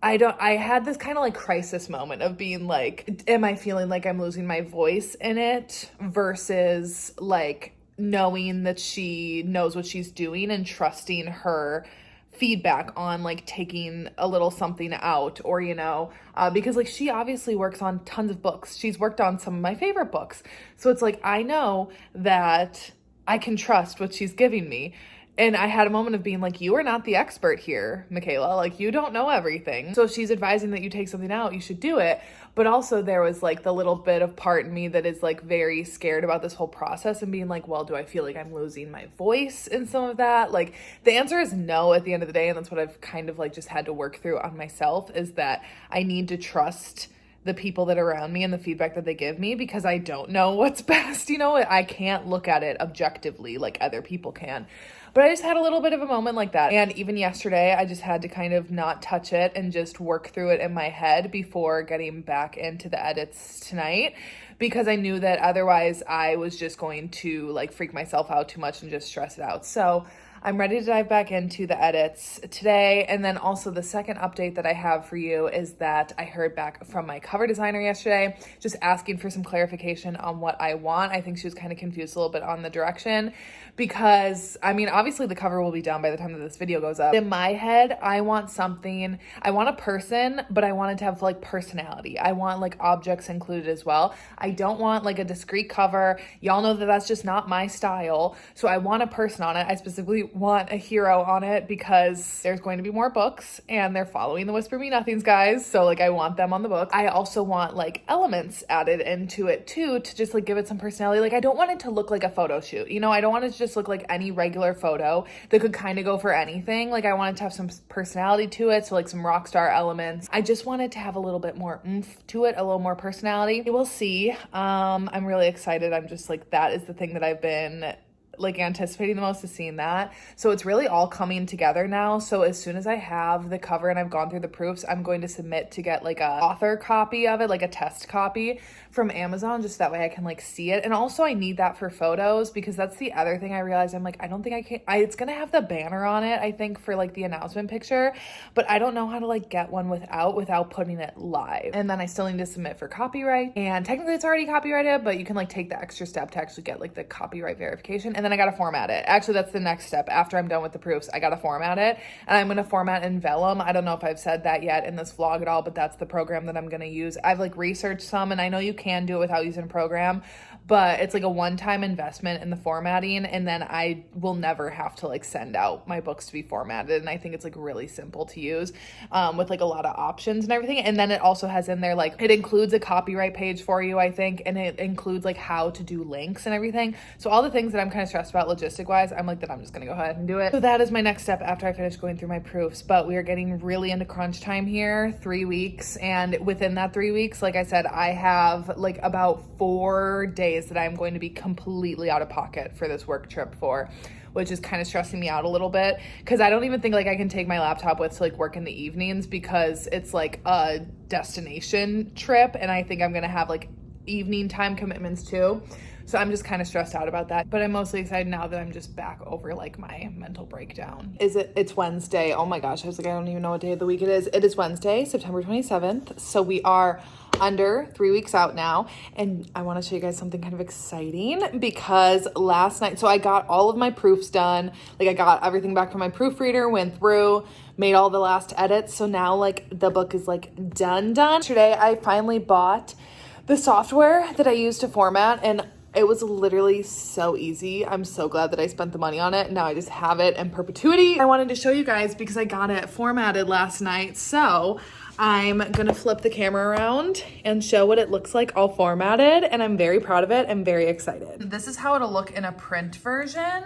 [SPEAKER 1] I had this kind of like crisis moment of being like, am I feeling like I'm losing my voice in it versus like knowing that she knows what she's doing and trusting her feedback on like taking a little something out, or you know, because like she obviously works on tons of books. She's worked on some of my favorite books. So it's like I know that I can trust what she's giving me. And I had a moment of being like, you are not the expert here, Michaela. Like, you don't know everything. So if she's advising that you take something out, you should do it. But also there was like the little bit of part in me that is like very scared about this whole process and being like, well, do I feel like I'm losing my voice in some of that? Like the answer is no at the end of the day. And that's what I've kind of like just had to work through on myself, is that I need to trust the people that are around me and the feedback that they give me, because I don't know what's best. You know, I can't look at it objectively like other people can. But I just had a little bit of a moment like that. And even yesterday, I just had to kind of not touch it and just work through it in my head before getting back into the edits tonight, because I knew that otherwise I was just going to like freak myself out too much and just stress it out. So I'm ready to dive back into the edits today. And then also the second update that I have for you is that I heard back from my cover designer yesterday, just asking for some clarification on what I want. I think she was kind of confused a little bit on the direction, because I mean, obviously the cover will be done by the time that this video goes up. In my head, I want a person, but I want it to have like personality. I want like objects included as well. I don't want like a discreet cover. Y'all know that that's just not my style. So I want a person on it. I specifically want a hero on it because there's going to be more books and they're following the Whisper Me Nothings guys. So like I want them on the book. I also want like elements added into it too, to just like give it some personality. Like I don't want it to look like a photo shoot. You know, I don't want it to just look like any regular photo that could kind of go for anything. Like I want it to have some personality to it. So like some rock star elements. I just want it to have a little bit more oomph to it, a little more personality. We'll see. I'm really excited. I'm just like, that is the thing that I've been like anticipating the most, is seeing that. So it's really all coming together now. So as soon as I have the cover and I've gone through the proofs, I'm going to submit to get like a author copy of it, like a test copy from Amazon, just that way I can like see it. And also I need that for photos, because that's the other thing I realized. I'm like, I don't think I can, it's gonna have the banner on it, I think, for like the announcement picture, but I don't know how to like get one without putting it live. And then I still need to submit for copyright, and technically it's already copyrighted, but you can like take the extra step to actually get like the copyright verification. And then I gotta format it. Actually, that's the next step. After I'm done with the proofs, I gotta format it, and I'm gonna format in Vellum. I don't know if I've said that yet in this vlog at all, but that's the program that I'm gonna use. I've like researched some, and I know you can do it without using a program, but it's like a one-time investment in the formatting, and then I will never have to like send out my books to be formatted. And I think it's like really simple to use, with like a lot of options and everything. And then it also has in there, like, it includes a copyright page for you, I think, and it includes like how to do links and everything. So all the things that I'm kind of stressed about logistic wise, I'm like that I'm just gonna go ahead and do it. So that is my next step after I finish going through my proofs. But we are getting really into crunch time here, 3 weeks. And within that 3 weeks, like I said, I have like about 4 days that I'm going to be completely out of pocket for this work trip for, which is kind of stressing me out a little bit because I don't even think like I can take my laptop with to like work in the evenings because it's like a destination trip and I think I'm gonna have like evening time commitments too. So I'm just kind of stressed out about that, but I'm mostly excited now that I'm just back over like my mental breakdown. It's Wednesday. Oh my gosh. I was like, I don't even know what day of the week it is. It is Wednesday, September 27th. So we are under 3 weeks out now. And I want to show you guys something kind of exciting because last night, so I got all of my proofs done. Like I got everything back from my proofreader, went through, made all the last edits. So now like the book is like done. Today I finally bought the software that I use to format and it was literally so easy. I'm so glad that I spent the money on it. Now I just have it in perpetuity. I wanted to show you guys because I got it formatted last night. So I'm gonna flip the camera around and show what it looks like all formatted. And I'm very proud of it. I'm very excited. This is how it'll look in a print version.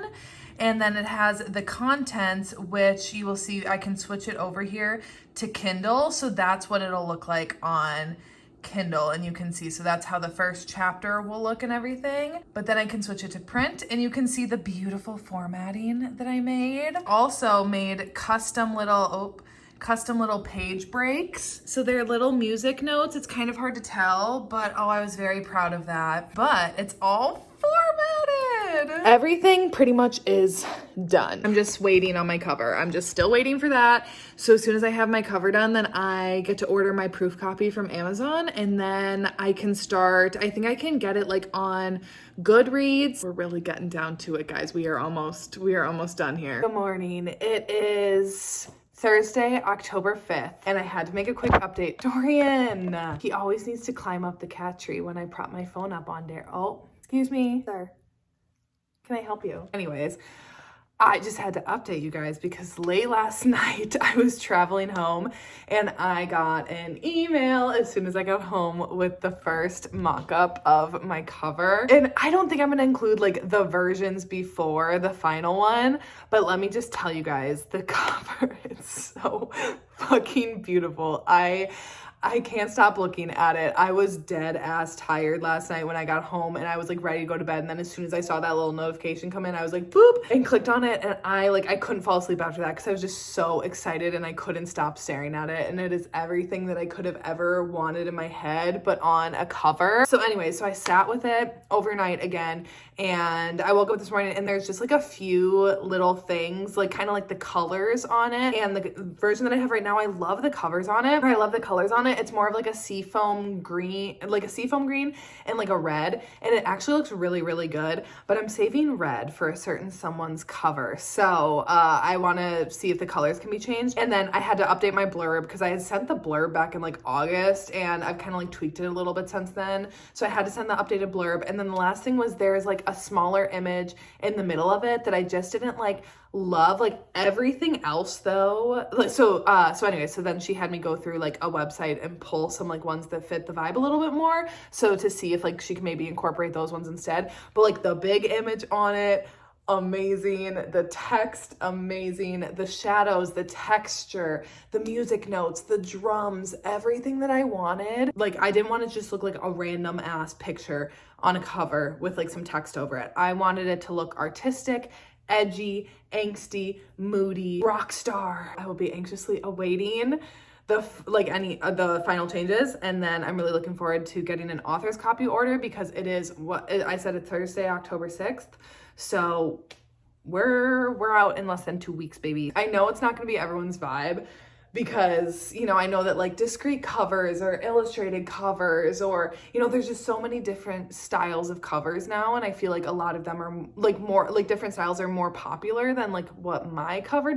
[SPEAKER 1] And then it has the contents, which you will see, I can switch it over here to Kindle. So that's what it'll look like on Kindle, and you can see, so that's how the first chapter will look and everything. But then I can switch it to print and you can see the beautiful formatting that I made. Also made custom little page breaks. So they're little music notes. It's kind of hard to tell, but oh, I was very proud of that. But it's all formatted. Everything pretty much is done. I'm just waiting on my cover. I'm just still waiting for that. So as soon as I have my cover done, then I get to order my proof copy from Amazon and then I can start, I think I can get it like on Goodreads. We're really getting down to it, guys. We are almost done here. Good morning. It is Thursday, October 5th, and I had to make a quick update. Dorian, he always needs to climb up the cat tree when I prop my phone up on there. Oh, excuse me, sir. Can I help you? Anyways, I just had to update you guys because late last night I was traveling home and I got an email as soon as I got home with the first mock-up of my cover. And I don't think I'm gonna include like the versions before the final one, but let me just tell you guys, the cover is so fucking beautiful. I can't stop looking at it. I was dead ass tired last night when I got home and I was like ready to go to bed. And then as soon as I saw that little notification come in, I was like, boop, and clicked on it. And I couldn't fall asleep after that because I was just so excited and I couldn't stop staring at it. And it is everything that I could have ever wanted in my head, but on a cover. So anyway, so I sat with it overnight again and I woke up this morning and there's just like a few little things, like kind of like the colors on it. And the version that I have right now, I love the covers on it. I love the colors on it. It's more of like a seafoam green, and like a red. And it actually looks really, really good, but I'm saving red for a certain someone's cover. So I want to see if the colors can be changed. And then I had to update my blurb because I had sent the blurb back in like August and I've kind of like tweaked it a little bit since then. So I had to send the updated blurb. And then the last thing was there's like a smaller image in the middle of it that I just didn't like love. Like everything else though, like so anyway, so then she had me go through like a website and pull some like ones that fit the vibe a little bit more, so to see if like she can maybe incorporate those ones instead. But like the big image on it, amazing. The text, amazing. The shadows, the texture, the music notes, the drums, everything that I wanted. Like I didn't want to just look like a random ass picture on a cover with like some text over it. I wanted it to look artistic, edgy, angsty, moody, rock star. I will be anxiously awaiting the final changes, and then I'm really looking forward to getting an author's copy order because it is what I said, it's Thursday, October 6th. So we're out in less than 2 weeks, baby. I know it's not gonna be everyone's vibe because, you know, I know that like discrete covers or illustrated covers or, you know, there's just so many different styles of covers now. And I feel like a lot of them are like more, like different styles are more popular than like what my cover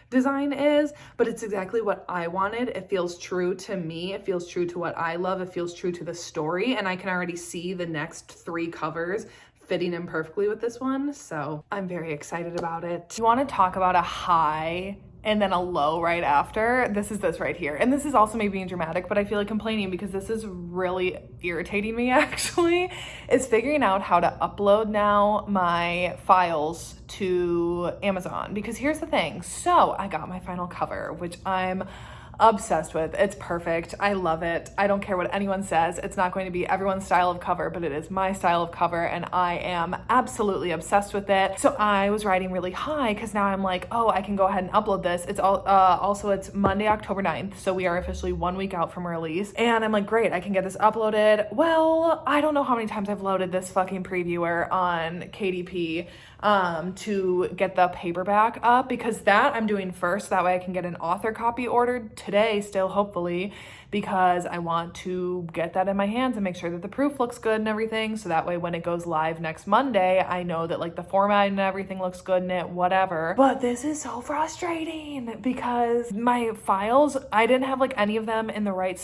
[SPEAKER 1] design is, but it's exactly what I wanted. It feels true to me. It feels true to what I love. It feels true to the story. And I can already see the next 3 covers fitting in perfectly with this one. So I'm very excited about it. You want to talk about a high and then a low right after. This is this right here. And this is also me being dramatic, but I feel like complaining because this is really irritating me actually, is figuring out how to upload now my files to Amazon. Because here's the thing. So I got my final cover, which I'm obsessed with. It's perfect. I love it. I don't care what anyone says. It's not going to be everyone's style of cover, but it is my style of cover and I am absolutely obsessed with it. So I was riding really high because now I'm like, oh, I can go ahead and upload this. It's all also it's Monday, October 9th. So we are officially 1 week out from release. And I'm like, great, I can get this uploaded. Well, I don't know how many times I've loaded this fucking previewer on KDP to get the paperback up, because that I'm doing first. That way I can get an author copy ordered today still, hopefully, because I want to get that in my hands and make sure that the proof looks good and everything. So that way when it goes live next Monday, I know that like the format and everything looks good in it, whatever. But this is so frustrating because my files, I didn't have like any of them in the right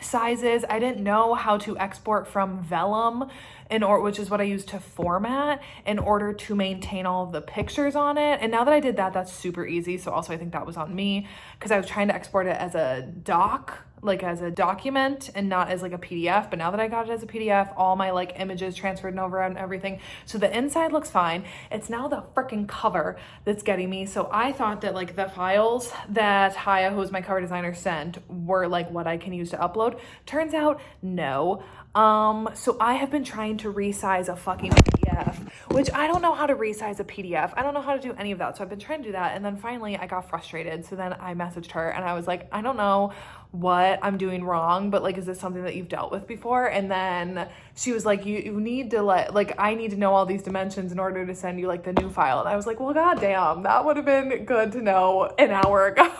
[SPEAKER 1] sizes. I didn't know how to export from Vellum, which is what I use to format, in order to maintain all of the pictures on it. And now that I did that, that's super easy. So also I think that was on me because I was trying to export it as a doc, like as a document and not as like a PDF. But now that I got it as a PDF, all my like images transferred over and everything. So the inside looks fine. It's now the freaking cover that's getting me. So I thought that like the files that Haya, who was my cover designer, sent were like what I can use to upload. Turns out no. So I have been trying to resize a fucking PDF, which I don't know how to resize a PDF. I don't know how to do any of that. So I've been trying to do that. And then finally I got frustrated. So then I messaged her and I was like, I don't know what I'm doing wrong, but like, is this something that you've dealt with before? And then she was like, you need to I need to know all these dimensions in order to send you like the new file. And I was like, well, goddamn, that would have been good to know an hour ago.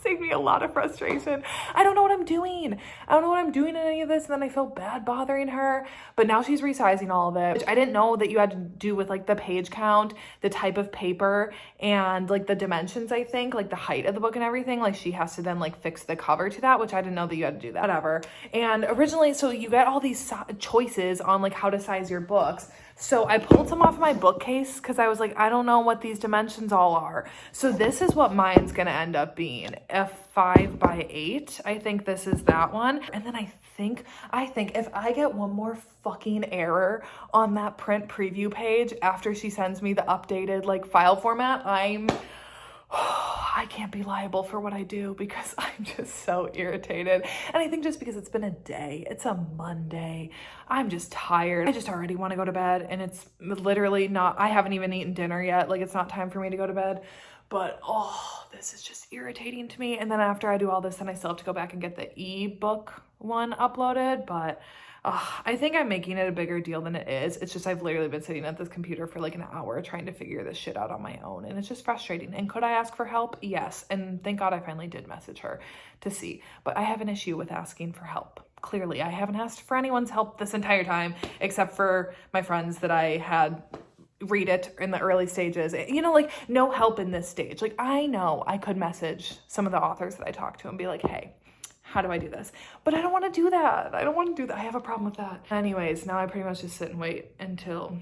[SPEAKER 1] Saved me a lot of frustration. I don't know what I'm doing. I don't know what I'm doing in any of this. And then I feel bad bothering her. But now she's resizing all of it, which I didn't know that you had to do with like the page count, the type of paper, and like the dimensions, I think, like the height of the book and everything. Like she has to then like fix the cover to that, which I didn't know that you had to do that. Whatever. And originally, so you get all these choices on like how to size your books. So I pulled some off of my bookcase because I was like, I don't know what these dimensions all are. So this is what mine's going to end up being. A 5x8. I think this is that one. And then I think if I get one more fucking error on that print preview page after she sends me the updated like file format, I can't be liable for what I do because I'm just so irritated. And I think just because it's been a day, it's a Monday, I'm just tired. I just already want to go to bed and it's literally not, I haven't even eaten dinner yet. Like it's not time for me to go to bed, but this is just irritating to me. And then after I do all this, then I still have to go back and get the ebook one uploaded, but I think I'm making it a bigger deal than it is. It's just I've literally been sitting at this computer for like an hour trying to figure this shit out on my own. And it's just frustrating. And could I ask for help? Yes. And thank God I finally did message her to see. But I have an issue with asking for help. Clearly, I haven't asked for anyone's help this entire time, except for my friends that I had read it in the early stages. You know, like no help in this stage. Like I know I could message some of the authors that I talked to and be like, hey, how do I do this? But I don't want to do that. I don't want to do that. I have a problem with that. Anyways, now I pretty much just sit and wait until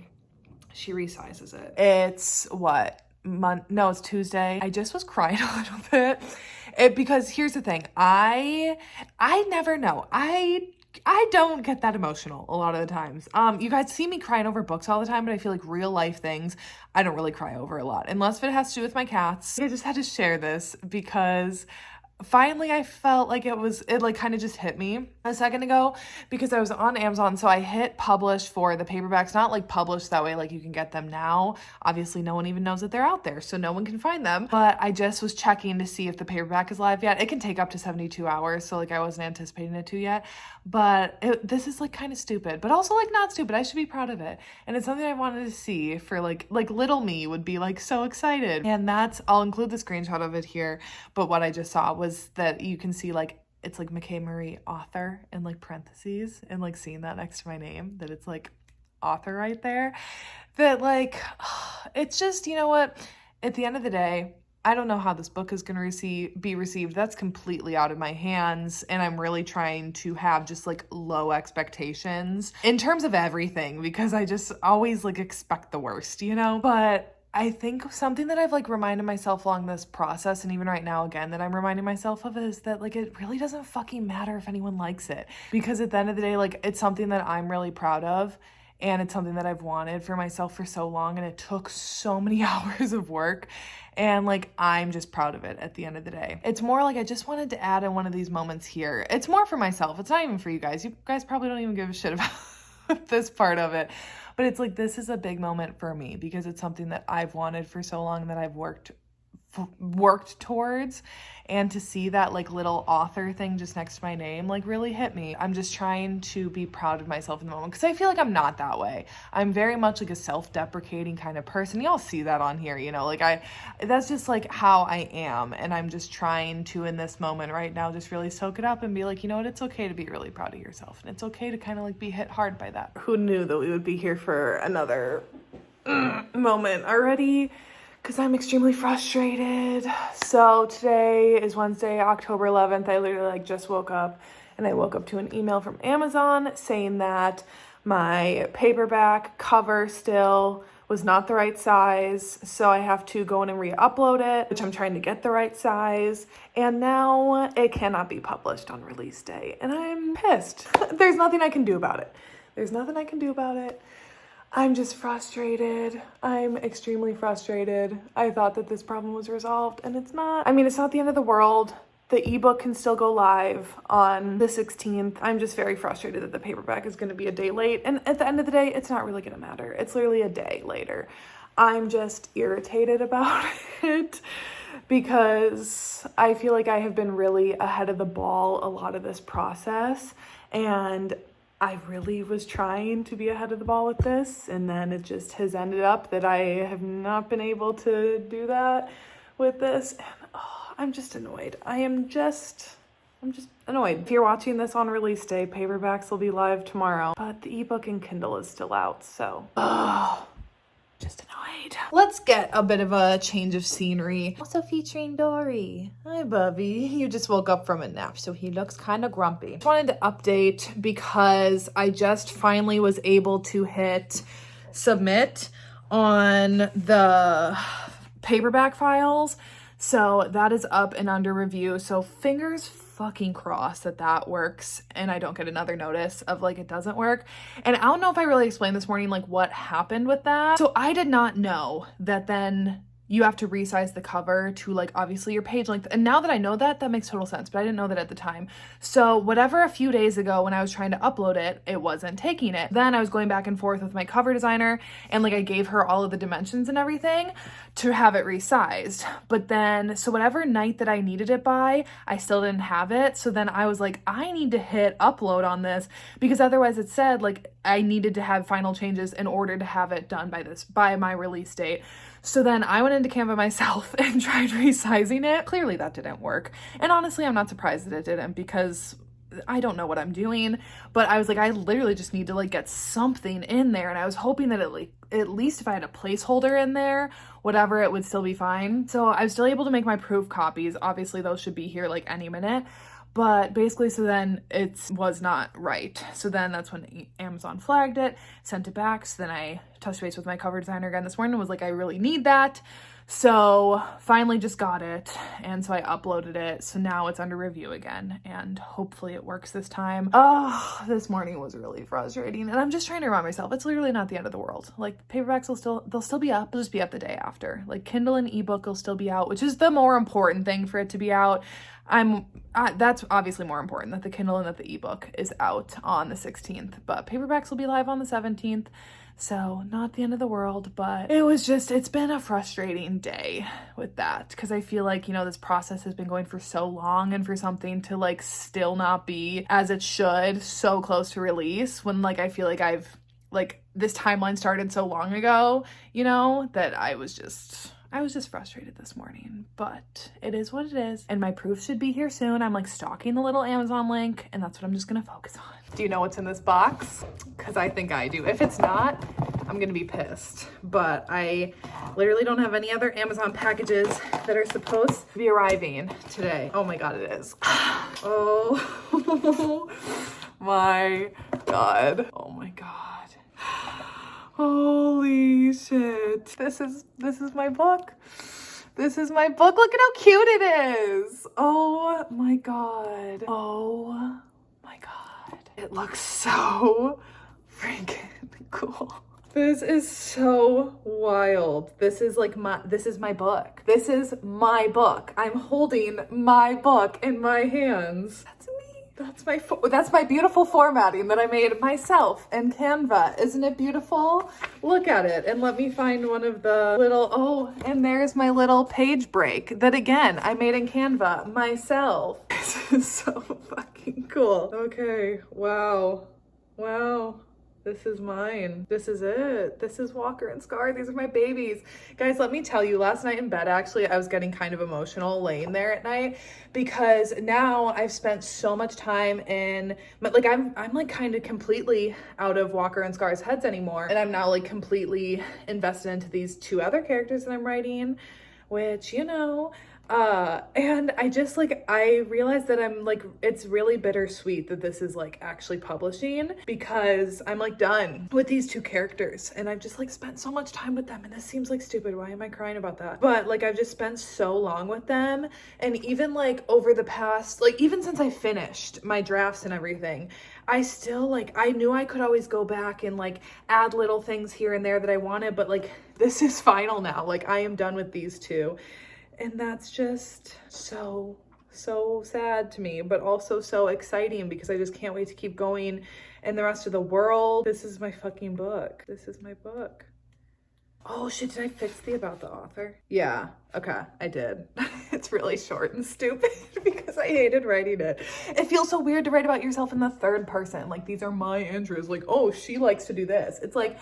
[SPEAKER 1] she resizes it. It's what? No, it's Tuesday. I just was crying a little bit because here's the thing. I never know. I don't get that emotional a lot of the times. You guys see me crying over books all the time, but I feel like real life things, I don't really cry over a lot, unless if it has to do with my cats. I just had to share this because finally I felt like it like kind of just hit me a second ago because I was on Amazon. So I hit publish for the paperbacks, not like publish that way like you can get them now. Obviously no one even knows that they're out there, so no one can find them. But I just was checking to see if the paperback is live yet. It can take up to 72 hours, so like I wasn't anticipating it to yet. But this is like kind of stupid, but also like not stupid. I should be proud of it. And it's something I wanted to see for like little me would be like so excited. And I'll include the screenshot of it here. But what I just saw was that you can see like, it's like McKay Marie author in like parentheses, and like seeing that next to my name, that it's like author right there, that like, it's just, you know what, at the end of the day, I don't know how this book is going to be received. That's completely out of my hands. And I'm really trying to have just like low expectations in terms of everything, because I just always like expect the worst, you know? But I think something that I've like reminded myself along this process, and even right now again that I'm reminding myself of, is that like it really doesn't fucking matter if anyone likes it, because at the end of the day, like it's something that I'm really proud of, and it's something that I've wanted for myself for so long, and it took so many hours of work, and like I'm just proud of it at the end of the day. It's more like I just wanted to add in one of these moments here. It's more for myself. It's not even for you guys. You guys probably don't even give a shit about this part of it. But it's like, this is a big moment for me because it's something that I've wanted for so long, that I've worked towards, and to see that like little author thing just next to my name like really hit me. I'm just trying to be proud of myself in the moment, because I feel like I'm not that way. I'm very much like a self-deprecating kind of person. Y'all see that on here, you know, like that's just like how I am, and I'm just trying to, in this moment right now, just really soak it up and be like, you know what, it's okay to be really proud of yourself, and it's okay to kind of like be hit hard by that. Who knew that we would be here for another moment already? Because I'm extremely frustrated. So today is Wednesday, October 11th. I literally like just woke up, and I woke up to an email from Amazon saying that my paperback cover still was not the right size. So I have to go in and re-upload it, which I'm trying to get the right size. And now it cannot be published on release day. And I'm pissed. There's nothing I can do about it. There's nothing I can do about it. I'm just frustrated. I'm extremely frustrated. I thought that this problem was resolved, and it's not. I mean, it's not the end of the world. The ebook can still go live on the 16th. I'm just very frustrated that the paperback is going to be a day late. And at the end of the day, it's not really going to matter. It's literally a day later. I'm just irritated about it because I feel like I have been really ahead of the ball a lot of this process, and I really was trying to be ahead of the ball with this, and then it just has ended up that I have not been able to do that with this, and I'm just annoyed. I'm just annoyed. If you're watching this on release day, paperbacks will be live tomorrow, but the ebook and Kindle is still out, so just annoyed. Let's get a bit of a change of scenery. Also featuring Dory. Hi, Bubby. You just woke up from a nap, so he looks kind of grumpy. Just wanted to update because I just finally was able to hit submit on the paperback files. So that is up and under review. So fingers fucking crossed that works and I don't get another notice of like it doesn't work. And I don't know if I really explained this morning like what happened with that. So I did not know that then you have to resize the cover to like obviously your page length. And now that I know that, that makes total sense, but I didn't know that at the time. So whatever, a few days ago when I was trying to upload it, it wasn't taking it. Then I was going back and forth with my cover designer, and like I gave her all of the dimensions and everything to have it resized. But then, so whatever night that I needed it by, I still didn't have it. So then I was like, I need to hit upload on this, because otherwise it said like I needed to have final changes in order to have it done by my release date. So then I went into Canva myself and tried resizing it. Clearly that didn't work. And honestly, I'm not surprised that it didn't, because I don't know what I'm doing, but I was like, I literally just need to like get something in there. And I was hoping that at least if I had a placeholder in there, whatever, it would still be fine. So I was still able to make my proof copies. Obviously those should be here like any minute. But basically, so then it was not right. So then that's when Amazon flagged it, sent it back. So then I touched base with my cover designer again this morning and was like, I really need that. So finally just got it. And so I uploaded it. So now it's under review again, and hopefully it works this time. Oh, this morning was really frustrating. And I'm just trying to remind myself, it's literally not the end of the world. Like paperbacks they'll still be up. They'll just be up the day after. Like Kindle and ebook will still be out, which is the more important thing for it to be out. That's obviously more important, that the Kindle and that the ebook is out on the 16th, but paperbacks will be live on the 17th. So not the end of the world, but it's been a frustrating day with that, because I feel like, you know, this process has been going for so long, and for something to like still not be as it should so close to release, when like I feel like this timeline started so long ago, you know, that I was just frustrated this morning, but it is what it is. And my proof should be here soon. I'm like stalking the little Amazon link, and that's what I'm just gonna focus on. Do you know what's in this box? Because I think I do. If it's not, I'm gonna be pissed. But I literally don't have any other Amazon packages that are supposed to be arriving today. Oh my God, it is. Oh my God. Oh my God. Holy shit. This is my book. This is my book. Look at how cute it is. Oh my God. Oh my God. It looks so freaking cool. This is so wild. This is my book. This is my book. I'm holding my book in my hands. That's me. That's my beautiful formatting that I made myself in Canva. Isn't it beautiful? Look at it. And let me find one of the little, and there's my little page break that again, I made in Canva myself. This is so fucking cool. Okay. Wow. Wow. This is mine. This is it. This is Walker and Scar. These are my babies. Guys, let me tell you, last night in bed, actually, I was getting kind of emotional laying there at night because now I've spent so much time in, like, I'm like kind of completely out of Walker and Scar's heads anymore. And I'm now like completely invested into these two other characters that I'm writing, which, you know, and I realized that I'm like, it's really bittersweet that this is like actually publishing because I'm like done with these two characters and I've just like spent so much time with them, and this seems like stupid. Why am I crying about that? But like, I've just spent so long with them, and even like over the past, like even since I finished my drafts and everything, I still like, I knew I could always go back and like add little things here and there that I wanted, but like, this is final now. Like, I am done with these two. And that's just so sad to me, but also so exciting because I just can't wait to keep going in the rest of the world. This is my fucking book. This is my book. Oh shit, did I fix the about the author? Yeah, okay, I did. It's really short and stupid because I hated writing it. It feels so weird to write about yourself in the third person. Like, these are my entries. Like, oh, she likes to do this. It's like,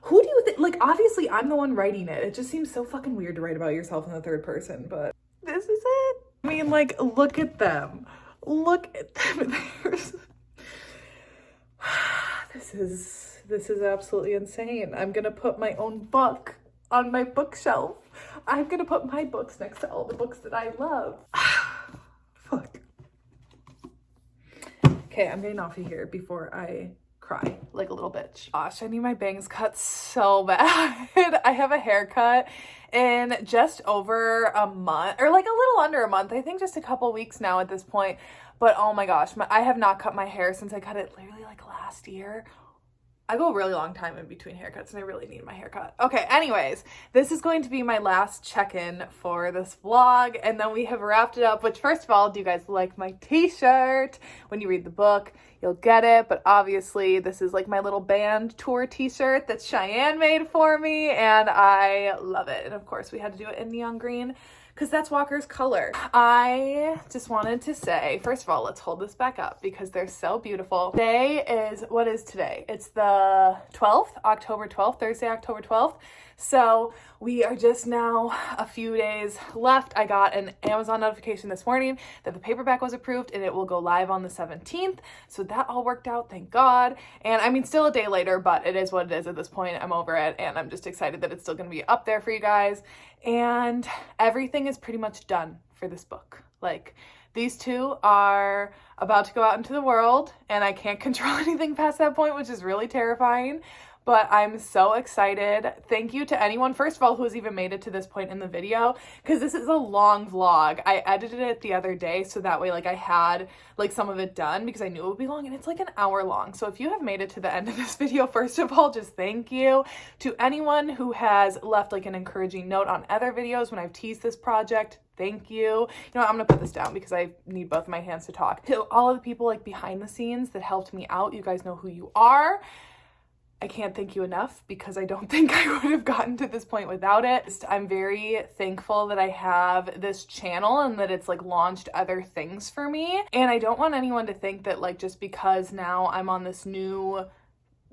[SPEAKER 1] who do you think? Like, obviously I'm the one writing it. It just seems so fucking weird to write about yourself in the third person, but this is it. I mean, like, look at them. Look at them. This is absolutely insane. I'm gonna put my own book on my bookshelf. I'm gonna put my books next to all the books that I love. Fuck. Okay, I'm getting off of here before I cry like a little bitch. Gosh, I need my bangs cut so bad. I have a haircut in just over a month, or like a little under a month. I think just a couple weeks now at this point. But oh my gosh, I have not cut my hair since I cut it literally like last year. I go a really long time in between haircuts and I really need my haircut. Okay, anyways, this is going to be my last check-in for this vlog, and then we have wrapped it up, which first of all, do you guys like my t-shirt? When you read the book, you'll get it, but obviously this is like my little band tour t-shirt that Cheyenne made for me, and I love it. And of course, we had to do it in neon green because that's Walker's color. I just wanted to say, first of all, let's hold this back up because they're so beautiful. Today is, what is today? It's the 12th, October 12th, Thursday, October 12th. So we are just now a few days left. I got an Amazon notification this morning that the paperback was approved and it will go live on the 17th. So that all worked out, thank God. And I mean, still a day later, but it is what it is at this point. I'm over it and I'm just excited that it's still gonna be up there for you guys. And everything is pretty much done for this book. Like, these two are about to go out into the world and I can't control anything past that point, which is really terrifying. But I'm so excited. Thank you to anyone, first of all, who has even made it to this point in the video, because this is a long vlog. I edited it the other day so that way like I had like some of it done because I knew it would be long, and it's like an hour long. So if you have made it to the end of this video, first of all, just thank you. To anyone who has left like an encouraging note on other videos when I've teased this project, thank you. You know what, I'm gonna put this down because I need both of my hands to talk. To all of the people like behind the scenes that helped me out, you guys know who you are. I can't thank you enough because I don't think I would have gotten to this point without it. I'm very thankful that I have this channel and that it's like launched other things for me. And I don't want anyone to think that like just because now I'm on this new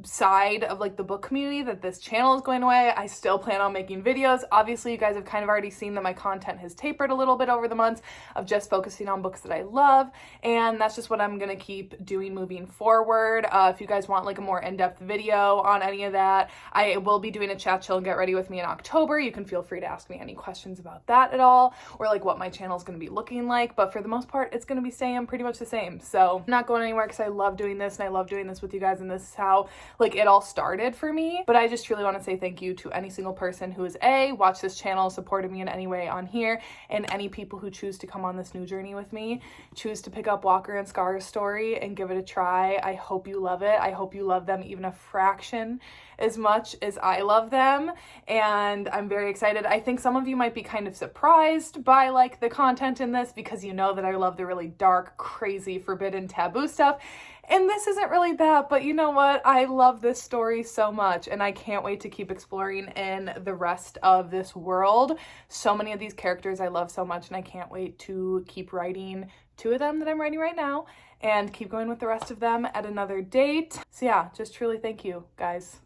[SPEAKER 1] side of like the book community that this channel is going away. I still plan on making videos. Obviously, you guys have kind of already seen that my content has tapered a little bit over the months of just focusing on books that I love, and that's just what I'm gonna keep doing moving forward. If you guys want like a more in-depth video on any of that, I will be doing a chat chill and get ready with me in October. You can feel free to ask me any questions about that at all, or like what my channel is gonna be looking like, but for the most part, it's gonna be staying pretty much the same. So I'm not going anywhere because I love doing this and I love doing this with you guys, and this is how like it all started for me. But I just truly want to say thank you to any single person who has watched this channel, supported me in any way on here, and any people who choose to come on this new journey with me, choose to pick up Walker and Scar's story and give it a try. I hope you love it. I hope you love them even a fraction as much as I love them, and I'm very excited. I think some of you might be kind of surprised by like the content in this because you know that I love the really dark, crazy, forbidden, taboo stuff, and this isn't really that, but you know what? I love this story so much, and I can't wait to keep exploring in the rest of this world. So many of these characters I love so much, and I can't wait to keep writing 2 of them that I'm writing right now and keep going with the rest of them at another date. So yeah, just truly thank you, guys.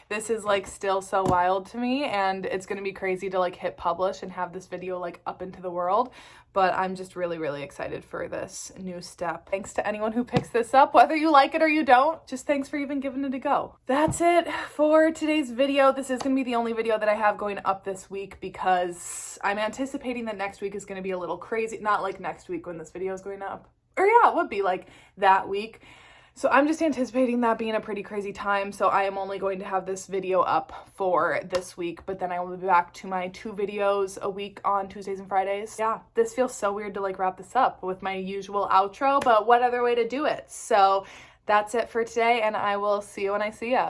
[SPEAKER 1] This is like still so wild to me, and it's gonna be crazy to like hit publish and have this video like up into the world, but I'm just really excited for this new step. Thanks to anyone who picks this up, whether you like it or you don't. Just thanks for even giving it a go. That's it for today's video. This is gonna be the only video that I have going up this week because I'm anticipating that next week is gonna be a little crazy. Not like next week when this video is going up, or yeah, it would be like that week. So I'm just anticipating that being a pretty crazy time. So I am only going to have this video up for this week, but then I will be back to my 2 videos a week on Tuesdays and Fridays. Yeah, this feels so weird to like wrap this up with my usual outro, but what other way to do it? So that's it for today, and I will see you when I see ya.